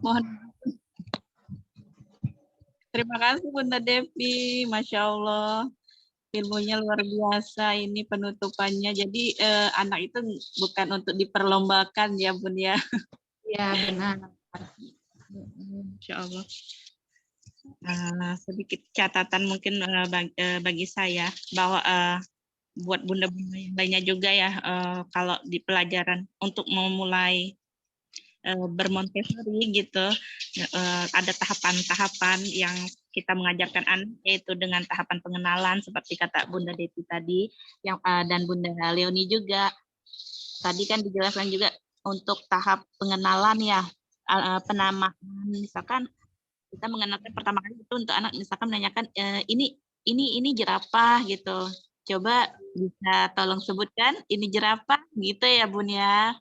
Mohon. Terima kasih Bunda Devi, Masya Allah. Ilmunya luar biasa ini penutupannya. Jadi anak itu bukan untuk diperlombakan ya Bun ya.
Ya, benar.
Masya Allah. Sedikit catatan mungkin bagi saya bahwa buat bunda-bunda yang lainnya juga ya, kalau di pelajaran untuk memulai bermontessori gitu, ada tahapan-tahapan yang kita mengajarkan anak, yaitu dengan tahapan pengenalan seperti kata Bunda Devi tadi, yang dan Bunda Leoni juga. Tadi kan dijelaskan juga untuk tahap pengenalan ya, penamaan, misalkan kita mengenalkan pertama kali itu untuk anak, misalkan menanyakan ini jerapah gitu. Coba bisa tolong sebutkan ini jerapah gitu ya Bun ya.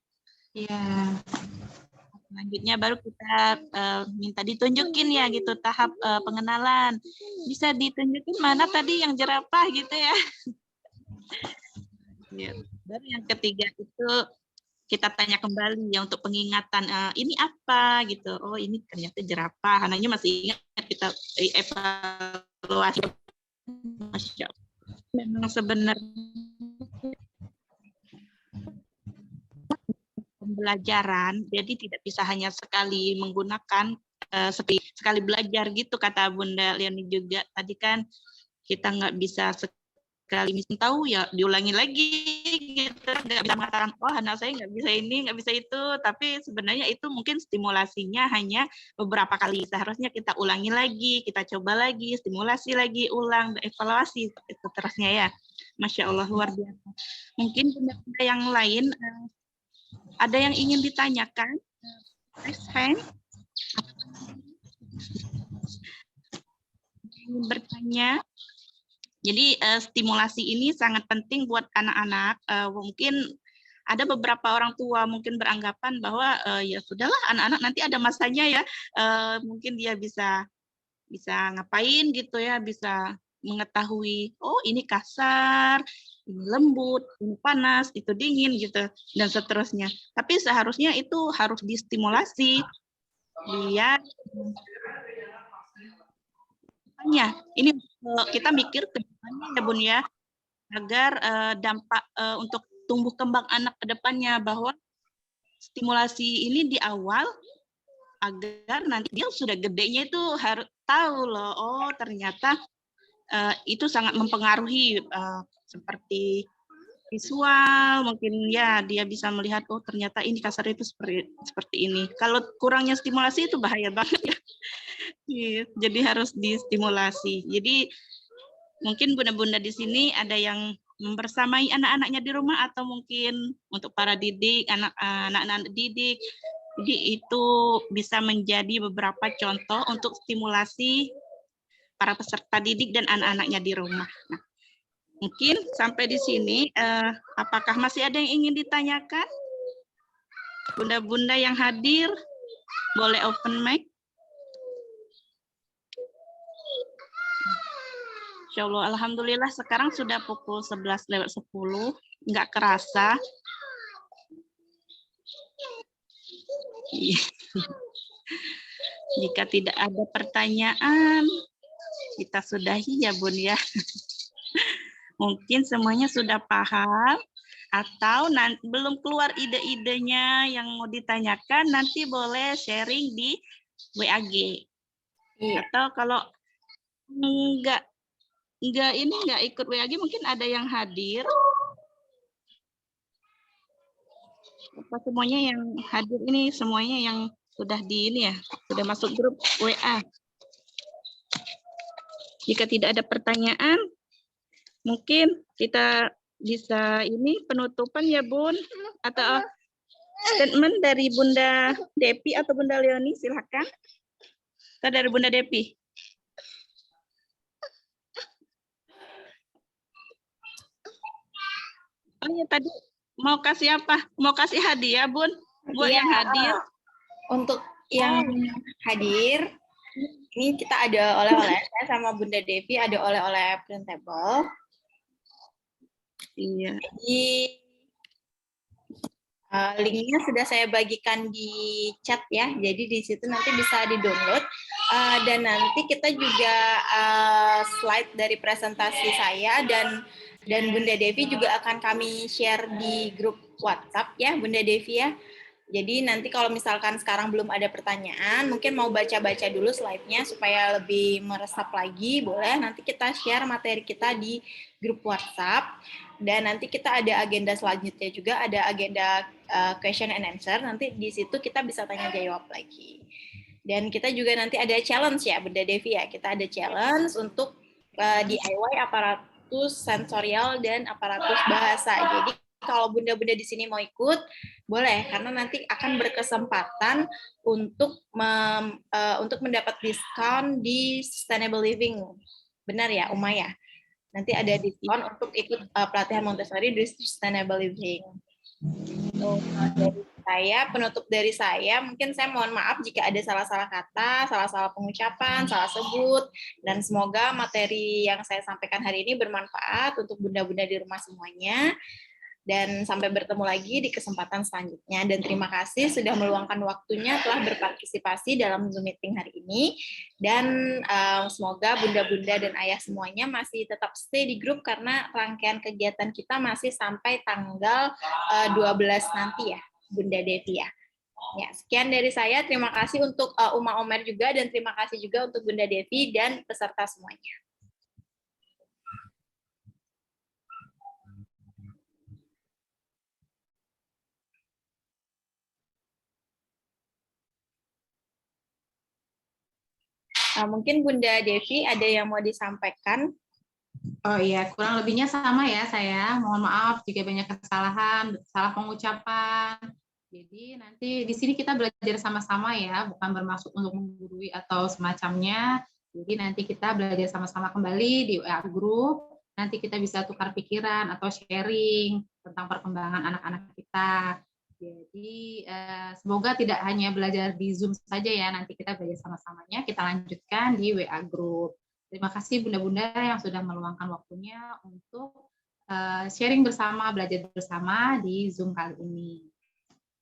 Iya.
Selanjutnya baru kita minta ditunjukin ya gitu tahap pengenalan. Bisa ditunjukin mana tadi yang jerapah gitu ya. Baru yang ketiga itu kita tanya kembali ya untuk pengingatan, ini apa gitu. Oh ini ternyata jerapah. Anaknya masih ingat, kita evaluasi. Masya Allah. Memang sebenarnya pembelajaran, jadi tidak bisa hanya sekali menggunakan, sekali belajar gitu kata Bunda Leoni juga. Tadi kan kita nggak bisa sekali misal tahu ya diulangi lagi gitu, nggak bisa mengatakan oh anak saya nggak bisa ini, nggak bisa itu, tapi sebenarnya itu mungkin stimulasinya hanya beberapa kali. Seharusnya kita ulangi lagi, kita coba lagi, stimulasi lagi, ulang, evaluasi, itu terusnya ya. Masya Allah, luar biasa. Mungkin bunda-bunda yang lain ada yang ingin ditanyakan? Raise hand. Ingin bertanya. Jadi stimulasi ini sangat penting buat anak-anak. Mungkin ada beberapa orang tua mungkin beranggapan bahwa ya sudahlah anak-anak nanti ada masanya ya. Mungkin dia bisa ngapain gitu ya, bisa mengetahui oh ini kasar, ini lembut, ini panas, itu dingin gitu dan seterusnya. Tapi seharusnya itu harus distimulasi. Dia depannya. Ini kita mikir ke depannya ya Bun ya, agar dampak untuk tumbuh kembang anak ke depannya, bahwa stimulasi ini di awal agar nanti dia sudah gedenya itu harus tahu loh, oh ternyata itu sangat mempengaruhi seperti visual, mungkin ya dia bisa melihat oh ternyata ini kasar itu seperti ini. Kalau kurangnya stimulasi itu bahaya banget ya. Jadi harus distimulasi. Jadi mungkin bunda-bunda di sini ada yang membersamai anak-anaknya di rumah, atau mungkin untuk para didik, anak-anak didik. Jadi itu bisa menjadi beberapa contoh untuk stimulasi para peserta didik dan anak-anaknya di rumah. Nah, mungkin sampai di sini, apakah masih ada yang ingin ditanyakan? Bunda-bunda yang hadir, boleh open mic. Insya Allah, alhamdulillah sekarang sudah pukul 11:10, nggak kerasa. Jika tidak ada pertanyaan, kita sudahi ya Bun ya. Mungkin semuanya sudah paham, atau nanti belum keluar ide-idenya yang mau ditanyakan, nanti boleh sharing di WAG. Atau kalau enggak ikut WAG, mungkin ada yang hadir. Apa semuanya yang hadir ini semuanya yang sudah sudah masuk grup WA. Jika tidak ada pertanyaan, mungkin kita bisa penutupan ya Bun, atau statement dari Bunda Depi atau Bunda Leoni, silakan. Atau dari Bunda Depi. Oh ya, tadi mau kasih apa? Mau kasih hadiah Bun buat yang hadir.
Untuk yang hadir, ini kita ada oleh-oleh. Saya sama Bunda Devi ada oleh-oleh printable.
Iya.
Jadi linknya sudah saya bagikan di chat ya. Jadi di situ nanti bisa di-download. Dan nanti kita juga slide dari presentasi saya dan Bunda Devi juga akan kami share di grup WhatsApp ya, Bunda Devi ya. Jadi nanti kalau misalkan sekarang belum ada pertanyaan, mungkin mau baca-baca dulu slide-nya supaya lebih meresap lagi, boleh. Nanti kita share materi kita di grup WhatsApp. Dan nanti kita ada agenda selanjutnya juga, ada agenda question and answer. Nanti di situ kita bisa tanya jawab lagi. Dan kita juga nanti ada challenge ya, Bunda Devi ya. Kita ada challenge untuk DIY aparatus sensorial dan aparatus bahasa. Jadi kalau bunda-bunda di sini mau ikut, boleh, karena nanti akan berkesempatan untuk mendapat diskon di Sustainable Living. Benar ya, Uma ya? Nanti ada diskon untuk ikut pelatihan Montessori di Sustainable Living. Penutup dari saya, mungkin saya mohon maaf jika ada salah-salah kata, salah-salah pengucapan, salah sebut, dan semoga materi yang saya sampaikan hari ini bermanfaat untuk bunda-bunda di rumah semuanya. Dan sampai bertemu lagi di kesempatan selanjutnya. Dan terima kasih sudah meluangkan waktunya telah berpartisipasi dalam Zoom meeting hari ini. Dan semoga bunda-bunda dan ayah semuanya masih tetap stay di grup karena rangkaian kegiatan kita masih sampai tanggal 12 nanti ya, Bunda Devi ya. Ya, sekian dari saya. Terima kasih untuk Uma Omer juga, dan terima kasih juga untuk Bunda Devi dan peserta semuanya. Mungkin Bunda Devi ada yang mau disampaikan?
Oh iya, kurang lebihnya sama ya saya. Mohon maaf jika banyak kesalahan, salah pengucapan. Jadi nanti di sini kita belajar sama-sama ya, bukan bermaksud untuk menggurui atau semacamnya. Jadi nanti kita belajar sama-sama kembali di WA Group. Nanti kita bisa tukar pikiran atau sharing tentang perkembangan anak-anak kita. Jadi semoga tidak hanya belajar di Zoom saja ya, nanti kita belajar sama-samanya, kita lanjutkan di WA Group. Terima kasih bunda-bunda yang sudah meluangkan waktunya untuk sharing bersama, belajar bersama di Zoom kali ini.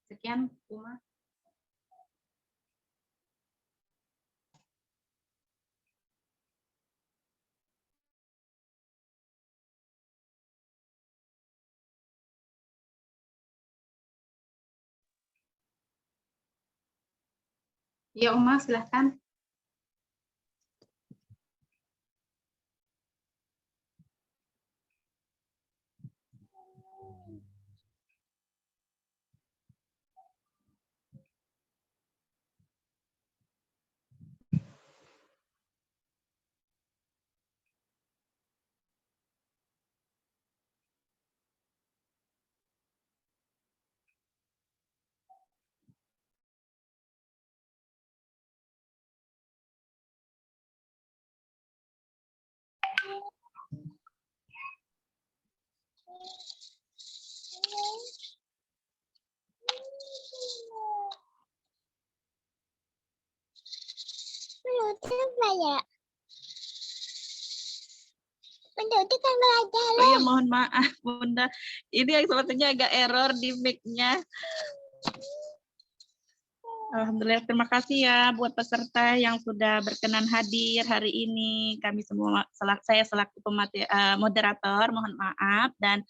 Sekian, Uma. Ya, Uma, silahkan.
Oh iya, mohon maaf Bunda. Ini yang sepertinya agak error di mic-nya. Alhamdulillah, terima kasih ya buat peserta yang sudah berkenan hadir hari ini. Kami semua, saya selaku moderator, mohon maaf, dan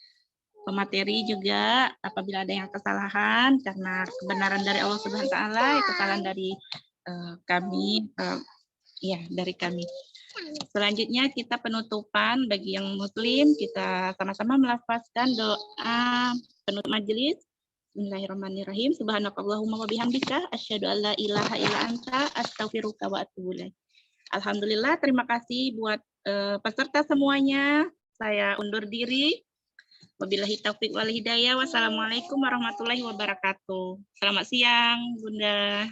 pemateri juga apabila ada yang kesalahan, karena kebenaran dari Allah Subhanahu wa Ta'ala, kesalahan dari kami, ya dari kami. Selanjutnya kita penutupan bagi yang muslim, kita sama-sama melafazkan doa penutup majelis. Bismillahirrahmanirrahim. Subhanakallahumma wa bihamdika asyhadu an la ilaha illa anta astaghfiruka wa atubu ilaik. Alhamdulillah, terima kasih buat peserta semuanya. Saya undur diri. Wabillahi taufiq wal hidayah. Wassalamualaikum warahmatullahi wabarakatuh. Selamat siang, Bunda.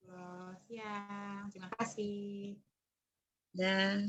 Selamat siang. Terima kasih.
Dan